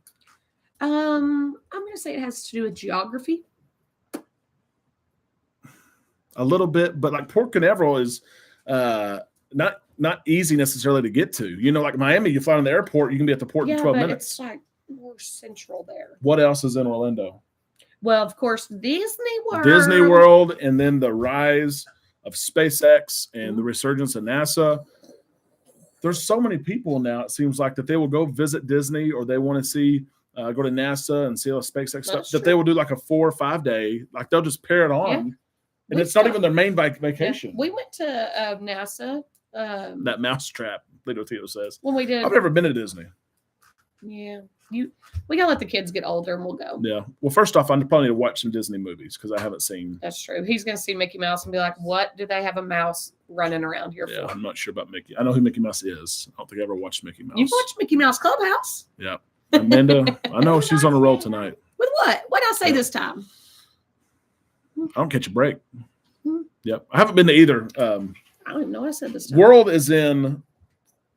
I'm going to say it has to do with geography. A little bit, but like Port Canaveral is not easy necessarily to get to. You know, like Miami, you fly in the airport, you can be at the port in 12 minutes. It's like more central there. What else is in Orlando? Well, of course, Disney World. Disney World, and then the rise of SpaceX and the resurgence of NASA. There's so many people now, it seems like, that they will go visit Disney or they want to see, go to NASA and see all the SpaceX stuff, that they will do like a 4 or 5 day, like they'll just pair it on. Yeah. And it's not even their main vacation. Yeah. We went to NASA. That mousetrap, Lito Tito says. When we did. I've never been to Disney. Yeah. We got to let the kids get older and we'll go. Yeah. Well, first off, I probably need to watch some Disney movies because I haven't seen. That's true. He's going to see Mickey Mouse and be like, what do they have a mouse running around here for? I'm not sure about Mickey. I know who Mickey Mouse is. I don't think I ever watched Mickey Mouse. You've watched Mickey Mouse Clubhouse? Yeah. Amanda, I know she's on a roll tonight. With what? What did I say this time? I don't catch a break. Yep. I haven't been to either. I don't even know what I said this time. World is in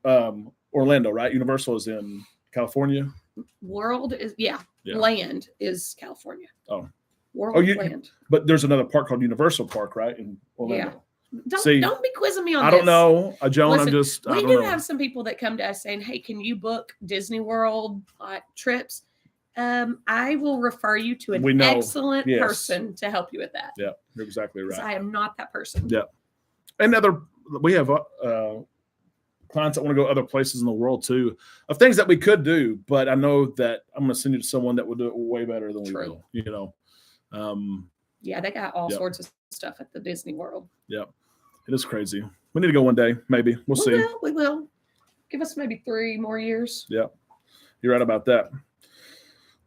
Orlando, right? Universal is in California. World is, yeah. Land is California. Oh. World Land. But there's another park called Universal Park, right? In Orlando. Yeah. Don't be quizzing me on this. I don't know. Joan, Listen, I we don't do know. have some people that come to us saying, hey, can you book Disney World trips? I will refer you to an excellent person to help you with that. Yeah, you're exactly right. I am not that person. Yeah. And we have clients that want to go other places in the world too, of things that we could do, but I know that I'm going to send you to someone that will do it way better than we will, you know. Yeah, they got all sorts of stuff at the Disney World. Yeah, it is crazy. We need to go one day, maybe. We'll see. We will. Give us maybe 3 more years. Yeah, you're right about that.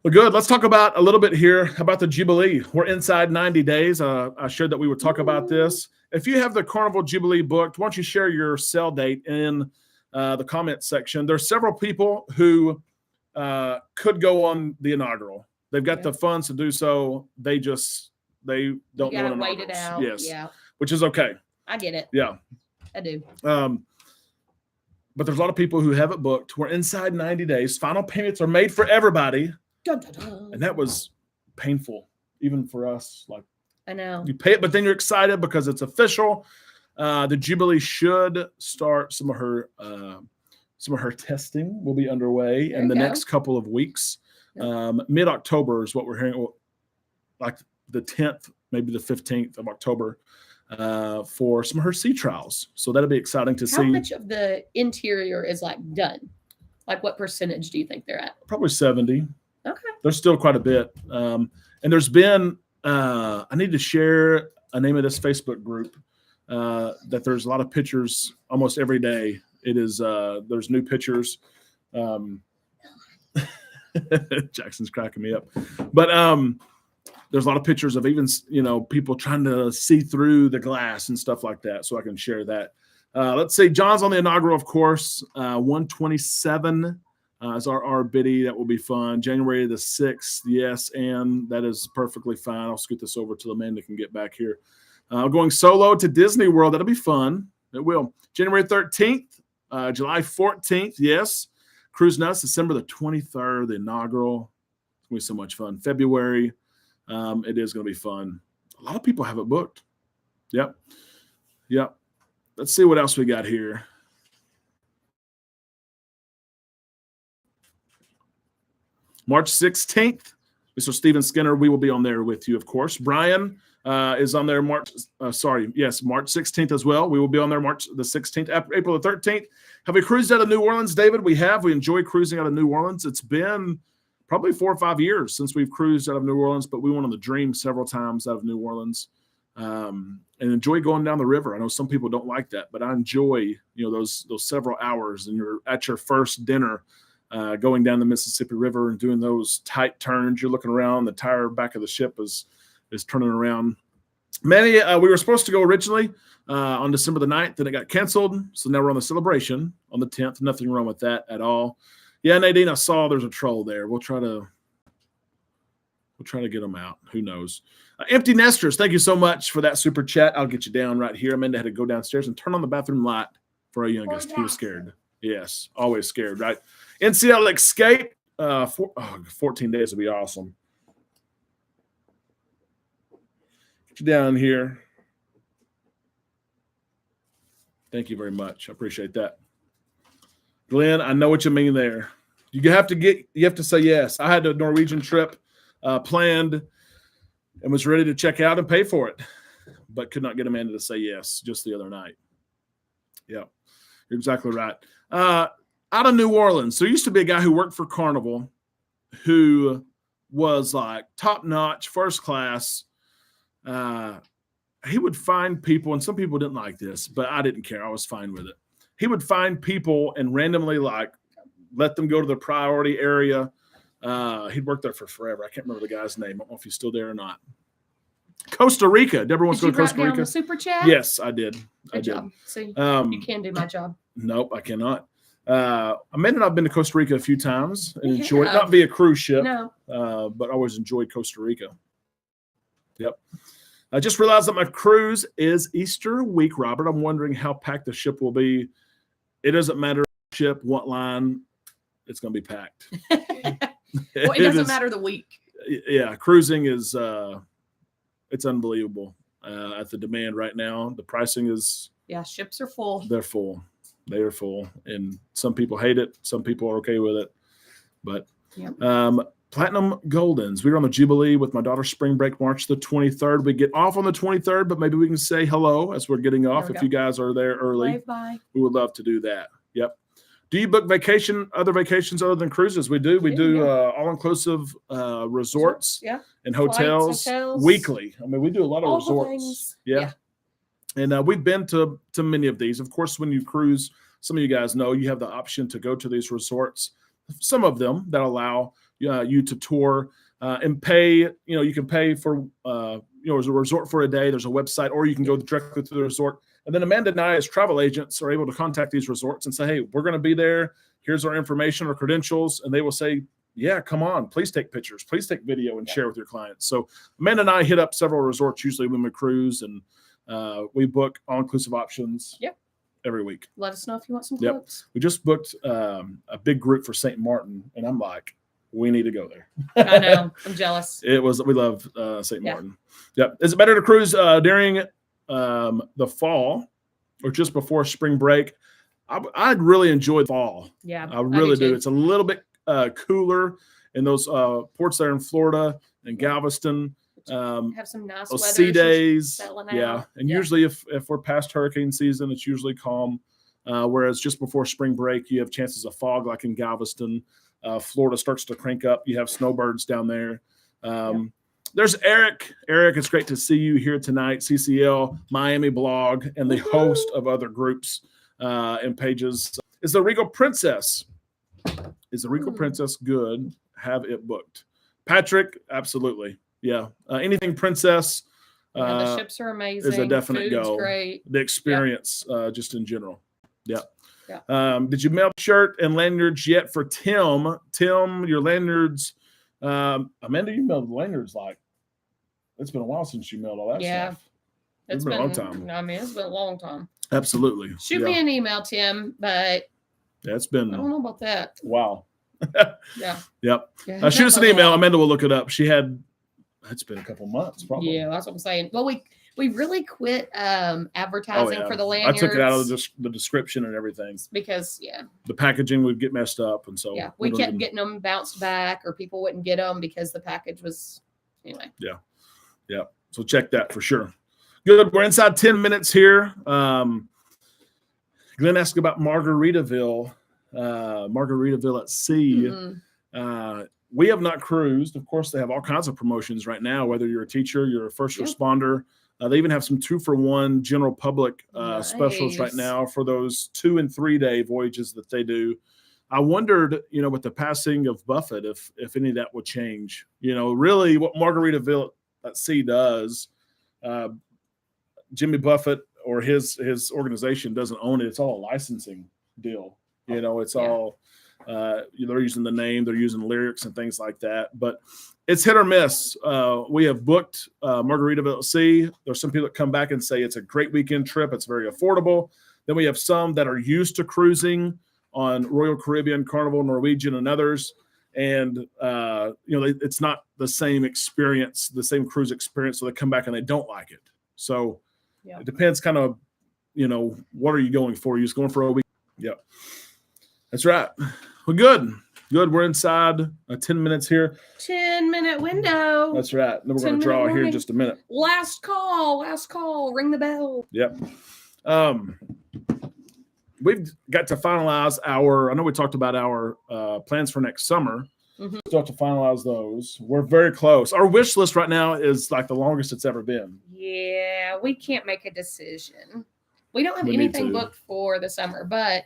Well, good. Let's talk about a little bit here about the Jubilee. We're inside 90 days. I shared that we would talk about this. If you have the Carnival Jubilee booked, why don't you share your sell date in the comment section? There's several people who could go on the inaugural. They've got the funds to do so. They don't want to wait it out. Yes. Yeah. Which is okay. I get it. Yeah. I do. But there's a lot of people who have it booked. We're inside 90 days. Final payments are made for everybody. Dun, dun, dun. And that was painful, even for us. Like, I know. You pay it, but then you're excited because it's official. The Jubilee should start some of her testing will be underway in the next couple of weeks. Yep. Mid-October is what we're hearing, like the 10th, maybe the 15th of October, for some of her sea trials. So that'll be exciting to see. How much of the interior is like done? Like what percentage do you think they're at? Probably 70. Okay. There's still quite a bit. And there's been, I need to share a name of this Facebook group that there's a lot of pictures almost every day. It is, there's new pictures. Jackson's cracking me up. But there's a lot of pictures of even, people trying to see through the glass and stuff like that. So I can share that. Let's see. John's on the inaugural, of course. 127 is our biddy. That will be fun. January the 6th. Yes. And that is perfectly fine. I'll scoot this over till Amanda can get back here. Going solo to Disney World. That'll be fun. It will. January 13th, July 14th. Yes. Cruise Nuts, December the 23rd, the inaugural. It's going to be so much fun. February. It is going to be fun. A lot of people have it booked. Yep. Let's see what else we got here. March 16th, Mr. Steven Skinner, we will be on there with you, of course. Brian is on there March 16th as well. We will be on there March the 16th. April the 13th. Have we cruised out of New Orleans, David? We have. We enjoy cruising out of New Orleans. It's been probably 4 or 5 years since we've cruised out of New Orleans, but we went on the Dream several times out of New Orleans. And enjoy going down the river. I know some people don't like that, but I enjoy, those several hours, and you're at your first dinner, going down the Mississippi River and doing those tight turns. You're looking around, the tire back of the ship is turning around. We were supposed to go originally on December the 9th, then it got canceled. So now we're on the Celebration on the 10th. Nothing wrong with that at all. Yeah, Nadine, I saw there's a troll there. We'll try to get them out. Who knows? Empty Nesters, thank you so much for that super chat. I'll get you down right here. Amanda had to go downstairs and turn on the bathroom light for our youngest. He was scared. Yes, always scared, right? NCL Escape, 14 days would be awesome. Get you down here. Thank you very much. I appreciate that. Glenn, I know what you mean there. You have to say yes. I had a Norwegian trip planned and was ready to check out and pay for it, but could not get Amanda to say yes just the other night. Yeah, you're exactly right. Out of New Orleans, there used to be a guy who worked for Carnival who was like top notch, first class. He would find people, and some people didn't like this, but I didn't care. I was fine with it. He would find people and randomly let them go to the priority area. He'd worked there for forever. I can't remember the guy's name. I don't know if he's still there or not. Costa Rica. Deborah wants to go to Costa Rica. The super chat? Yes, I did. Good job. So you can do my job. Nope, I cannot. Amanda and I've been to Costa Rica a few times and enjoyed it. Not via cruise ship, but always enjoyed Costa Rica. Yep. I just realized that my cruise is Easter week, Robert. I'm wondering how packed the ship will be. It doesn't matter ship, what line, it's going to be packed. Well, it doesn't matter the week. Yeah, cruising is it's unbelievable at the demand right now. The pricing is ships are full. They're full. They are full, and some people hate it. Some people are okay with it. But Platinum Goldens. We were on the Jubilee with my daughter's spring break March the 23rd. We get off on the 23rd, but maybe we can say hello as we're getting off. If you guys are there early, bye. We would love to do that. Yep. Do you book other vacations other than cruises? We do. We do all-inclusive resorts and hotels weekly. I mean, we do a lot of resorts. Yeah. And we've been to many of these. Of course, when you cruise, some of you guys know you have the option to go to these resorts. Some of them that allow you to tour and pay. You can pay for as a resort for a day. There's a website, or you can go directly to the resort. And then Amanda and I, as travel agents, are able to contact these resorts and say, hey, we're going to be there. Here's our information or credentials. And they will say, yeah, come on, please take pictures, please take video and share with your clients. So Amanda and I hit up several resorts usually when we cruise, and we book all-inclusive options every week. Let us know if you want some quotes. We just booked a big group for St. Martin, and I'm like, we need to go there. I know. I'm jealous. We love St. Martin. Yep. Is it better to cruise during the fall or just before spring break? I'd really enjoy fall. Yeah, I really do. It's a little bit cooler in those ports there in Florida and Galveston. Have some nice weather. Sea days. Yeah. And usually if we're past hurricane season, it's usually calm. Whereas just before spring break, you have chances of fog, like in Galveston. Florida starts to crank up. You have snowbirds down there. There's Eric. Eric, it's great to see you here tonight. CCL Miami blog and the host of other groups and pages. Is the Regal Princess good? Have it booked. Patrick, absolutely. Yeah. Anything Princess The ships are amazing. is a definite Food's go. great. The experience, just in general. Yeah. Yeah. Did you mail the shirt and lanyards yet for Tim? Tim, your lanyards. Amanda, you mailed the lanyards it's been a while since you mailed all that stuff. It's been a long time. I mean, it's been a long time. Absolutely. Shoot me an email, Tim, but it's been. I don't know about that. Wow. Yeah. Yep. Yeah, Shoot us an email. Amanda will look it up. It's been a couple months, probably. Yeah, that's what I'm saying. Well, we really quit advertising for the lanyards. I took it out of the description and everything because the packaging would get messed up, and so we kept getting them bounced back, or people wouldn't get them because the package was anyway. Yeah. So check that for sure. Good. We're inside 10 minutes here. Glenn asked about Margaritaville. Margaritaville at sea. Mm-hmm. We have not cruised. Of course, they have all kinds of promotions right now, whether you're a teacher, you're a first responder. They even have some 2-for-1 general public specials right now for those 2 and 3 day voyages that they do. I wondered, with the passing of Buffett, if any of that would change. Really what Margaritaville at sea does, Jimmy Buffett or his organization doesn't own it. It's all a licensing deal. It's all they're using the name, they're using lyrics and things like that. But it's hit or miss. We have booked Margaritaville at sea. There's some people that come back and say it's a great weekend trip. It's very affordable. Then we have some that are used to cruising on Royal Caribbean, Carnival, Norwegian, and others. And, it's not the same experience, the same cruise experience. So they come back and they don't like it. So it depends kind of, what are you going for? You're just going for a week. Yep. That's right. Well, good. We're inside 10 minutes here. 10-minute window. That's right. Then we're going to draw here in just a minute. Last call. Ring the bell. Yep. We've got to finalize I know we talked about our plans for next summer. Mm-hmm. Still have to finalize those. We're very close. Our wish list right now is like the longest it's ever been. Yeah, we can't make a decision. We don't have anything booked for the summer, but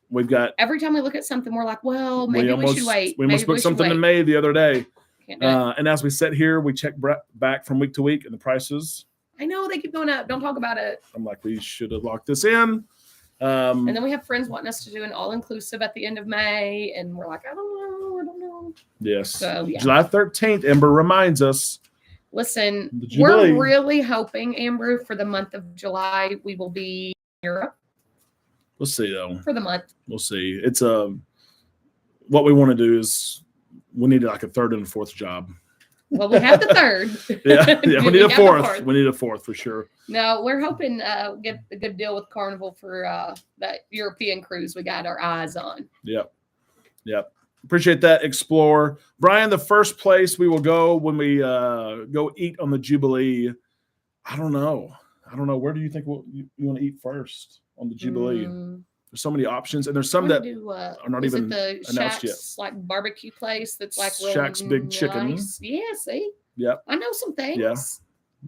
we've got every time we look at something, we're like, well, maybe we should wait. We almost booked something in May the other day. And as we sit here, we check back from week to week and the prices. I know they keep going up. Don't talk about it. I'm like, we should have locked this in. And then we have friends wanting us to do an all-inclusive at the end of May. And we're like, I don't know. Yes. So, July 13th, Amber reminds us. Listen, we're really hoping, Amber, for the month of July, we will be in Europe. We'll see, though. For the month. We'll see. It's what we want to do is we need like a third and a fourth job. Well, we have the third. we need a fourth. We need a fourth for sure. No, we're hoping get a good deal with Carnival for that European cruise we got our eyes on. Yep. Appreciate that, Explore. Brian, the first place we will go when we go eat on the Jubilee, I don't know. Where do you think you want to eat first on the Jubilee? There's so many options, and there's some that are not even announced yet. Like barbecue place that's like Shack's Big Chicken. Yeah, see? Yep. I know some things. Yeah.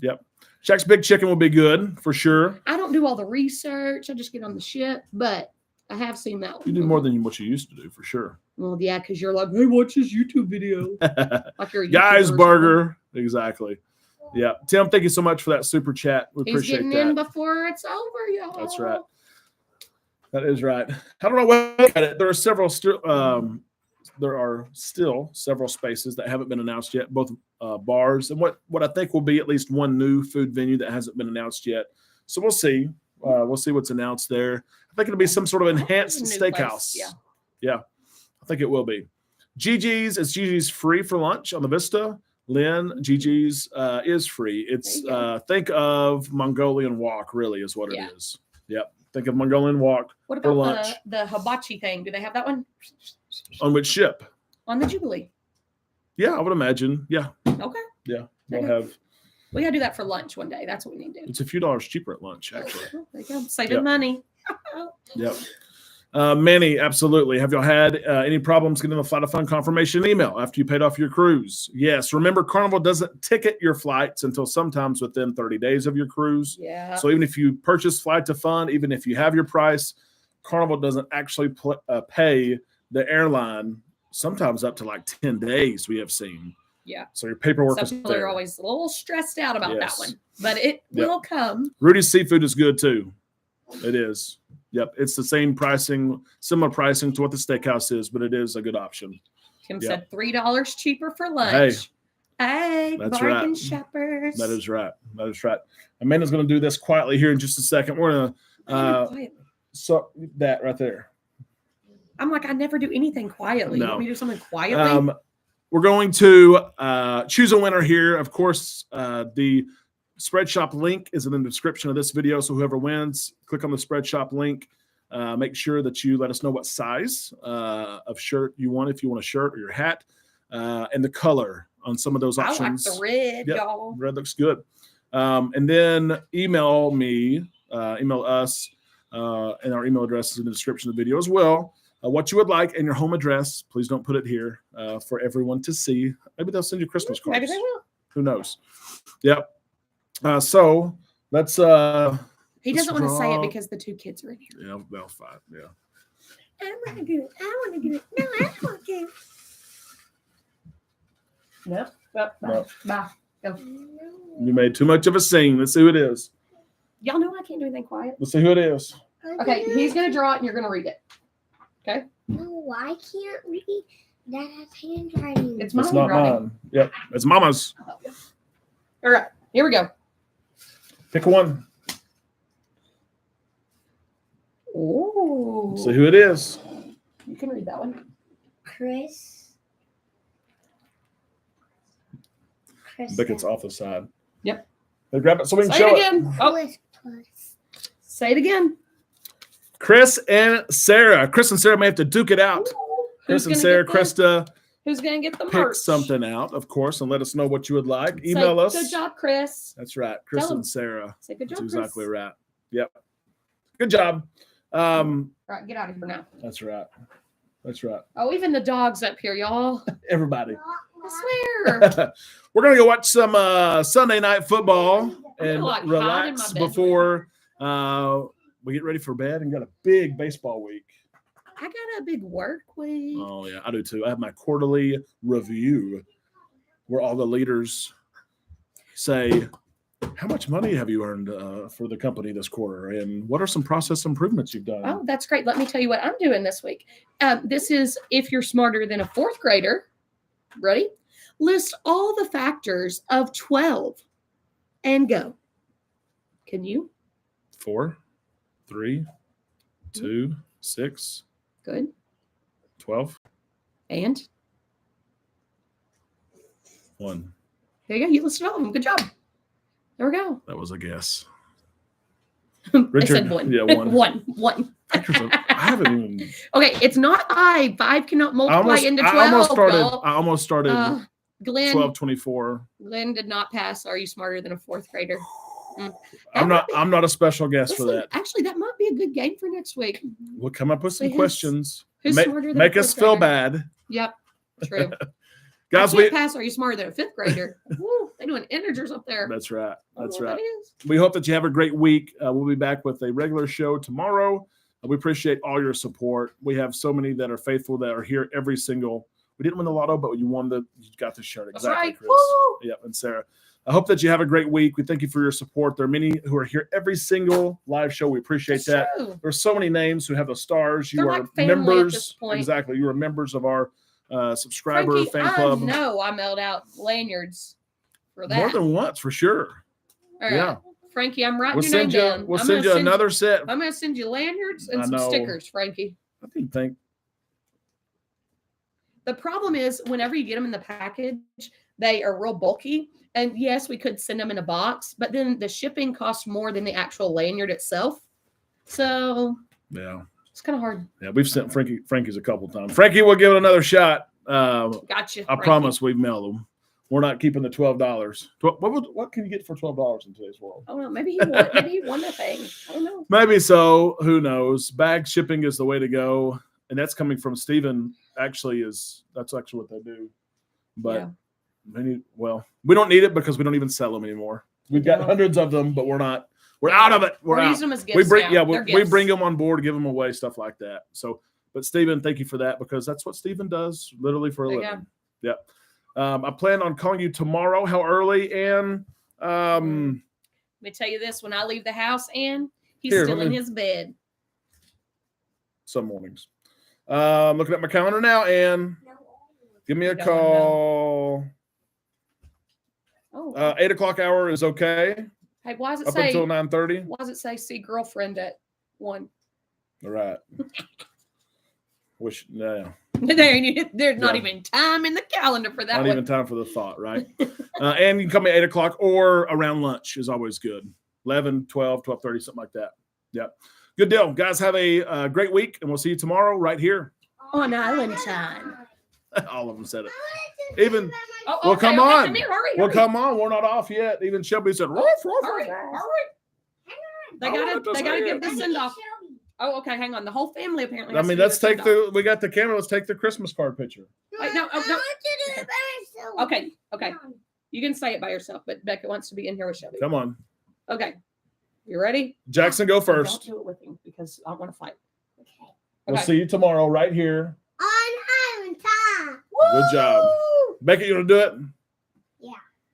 Yep. Shack's Big Chicken will be good for sure. I don't do all the research. I just get on the ship, but I have seen that one. You do more than what you used to do for sure. Well, yeah, because you're like, hey, watch this YouTube video. Like you're a Guys Burger. Exactly. Yeah. Tim, thank you so much for that super chat. We appreciate that. He's getting in before it's over, y'all. That's right. That is right. I don't know what there are several there are still several spaces that haven't been announced yet, both bars and what I think will be at least one new food venue that hasn't been announced yet. So we'll see. We'll see what's announced there. I think it'll be some sort of enhanced steakhouse. Yeah. I think it will be. Gigi's free for lunch on the Vista. Lynn, Gigi's is free. It's think of Mongolian Walk, really, is what it is. Yep. Think of Mongolian Walk for lunch. What about the hibachi thing? Do they have that one? On which ship? On the Jubilee. Yeah, I would imagine. Yeah. Okay. Yeah. We'll have. We got to do that for lunch one day. That's what we need to do. It's a few dollars cheaper at lunch, actually. There you go. Saving money. Yep. Manny, absolutely. Have y'all had any problems getting the Flight of Fun confirmation email after you paid off your cruise? Yes. Remember, Carnival doesn't ticket your flights until sometimes within 30 days of your cruise. Yeah. So even if you purchase Flight to Fun, even if you have your price, Carnival doesn't actually pay the airline sometimes up to like 10 days we have seen. Yeah. So your paperwork Some is people there. are always a little stressed out about Yes. that one, but it will come. Rudy's Seafood is good too. It is. Yep. It's the same pricing, similar pricing to what the steakhouse is, but it is a good option. Kim said $3 cheaper for lunch. Hey, that's bargain right. shoppers. That is right. That is right. Amanda's going to do this quietly here in just a second. We're going to so that right there. I'm like, I never do anything quietly. No. You want me to do something quietly? We're going to choose a winner here. Of course, the Spread Shop link is in the description of this video. So whoever wins, click on the Spread Shop link. Make sure that you let us know what size of shirt you want, if you want a shirt or your hat, and the color on some of those options. I like the red, y'all. Red looks good. And then email us, and our email address is in the description of the video as well. What you would like and your home address. Please don't put it here for everyone to see. Maybe they'll send you Christmas cards. Maybe they will. Who knows? Yep. So let's. He doesn't want to say it because the two kids are in here. Yeah, well, fine. Yeah. I want to get it. I want to get it. No, I don't want to get it. Nope. Nope. Bye. Go. You made too much of a scene. Let's see who it is. Y'all know I can't do anything quiet. Let's see who it is. Okay, he's going to draw it and you're going to read it. Okay? No, I can't read that handwriting. It's my It's not handwriting. mine. Yep. It's Mama's. All right, here we go. Pick one. Ooh. See who it is. You can read that one. Chris. I think it's off the side. Yep. Hey, grab it so we can Say show it it. again. Oh, Plus. say it again. Chris and Sarah. Chris and Sarah may have to duke it out. Ooh. Chris and Sarah, Krista, Who's going to get the pick merch? something out, of course, and let us know what you would like. Say, Email us. Good job, Chris. That's right. Chris Tell 'em. and Sarah. Say good job, That's Chris. exactly right. Yep. Good job. All right, get out of here now. That's right. That's right. Oh, even the dog's up here, y'all. Everybody. I swear. We're going to go watch some Sunday night football and like hide in relax my bedroom. before we get ready for bed and got a big baseball week. I got a big work week. Oh, yeah, I do too. I have my quarterly review where all the leaders say, how much money have you earned for the company this quarter? And what are some process improvements you've done? Oh, that's great. Let me tell you what I'm doing this week. This is If You're Smarter Than a Fourth Grader. Ready? List all the factors of 12 and go. Can you? 4, 3, 2, 6, Good. 12, And 1. there you go. You listed all of them. Good job. There we go. That was a guess. I Richard, said one. yeah, one. One. Factors of- I haven't even. Okay, it's not 5. 5 cannot multiply into 12. I almost started Glenn, 12, 24. Glenn did not pass. Are you smarter than a fourth grader? I'm not a special guest for Listen, that. actually, that might be a good game for next week. We'll come up with some Who's- questions. Who's smarter than Make a us fourth feel grader? bad. Yep, true. Guys, I can't pass. Are you smarter than a fifth grader? Woo, they doing integers up there. that's right. I don't That's know what right. that is. We hope that you have a great week. We'll be back with a regular show tomorrow. We appreciate all your support. We have so many that are faithful that are here every single. We didn't win the lotto, but you got the shirt. That's Exactly, right. Chris. Woo! Yep, and Sarah. I hope that you have a great week. We thank you for your support. There are many who are here every single live show. We appreciate That's that. true. There's so many names who have the stars. You They're are like family at members. this point. Exactly. You are members of our subscriber Frankie, fan club. I know I mailed out lanyards for that. More than once, for sure. All right. Yeah. Frankie, I'm writing We'll your name send you. down. We'll I'm send gonna you another set. I'm going to send you lanyards and I some know. stickers, Frankie. I think. The problem is whenever you get them in the package, they are real bulky. And yes, we could send them in a box, but then the shipping costs more than the actual lanyard itself. So Yeah. it's kind of hard. Yeah. We've sent Frankie's a couple times. Frankie, we'll give it another shot. Gotcha. I Frankie. promise we've mailed them. We're not keeping the $12. What can you get for $12 in today's world? Oh, no, maybe he won the thing. I don't know. Maybe so. Who knows? Bag shipping is the way to go, and that's coming from Steven. That's actually what they do. But we don't need it because we don't even sell them anymore. We've got hundreds of them, but we're out of it. We're out. using them as gifts We bring them on board, give them away, stuff like that. So, but Steven, thank you for that because that's what Steven does literally for a living. Yep. I plan on calling you tomorrow. How early, Ann? Let me tell you this: when I leave the house, Ann, he's Here, still let in me- his bed. Some mornings. Looking at my calendar now, Ann. Give me a You don't wanna call. Oh, 8 o'clock hour is okay. hey, why does it Up say? until 9:30. Why does it say see girlfriend at 1? All right. Wish no. There's not Yeah. even time in the calendar for that Not one. even time for the thought, right? And you can call me 8 o'clock or around lunch is always good. 11, 12, 12:30, something like that. Yep. Good deal. Guys, have a great week, and we'll see you tomorrow right here. On island time. All of them said it. Even, Oh, well, okay, come okay, on. come here, hurry, well, hurry. come on. We're not off yet. Even Shelby said, "Ruff, ruff, Hurry, ruff, ruff." hurry. They gotta give the send off. Oh, okay, hang on. The whole family apparently. I has mean, to do let's a take send-off. we got the camera. Let's take the Christmas card picture. Wait, no, oh, no. I want to do it by myself. Okay. You can say it by yourself, but Becca wants to be in here with Shelby. Come on. Okay. You ready? Jackson, go Don't first. do it with him because I don't want to fight. Okay. We'll Okay. see you tomorrow right here. On island time. Good job. Woo! Becky, you want to do it?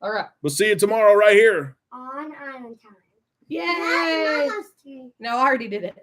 All right. We'll see you tomorrow right here. On island time. Yay! Mama's turn. No, I already did it.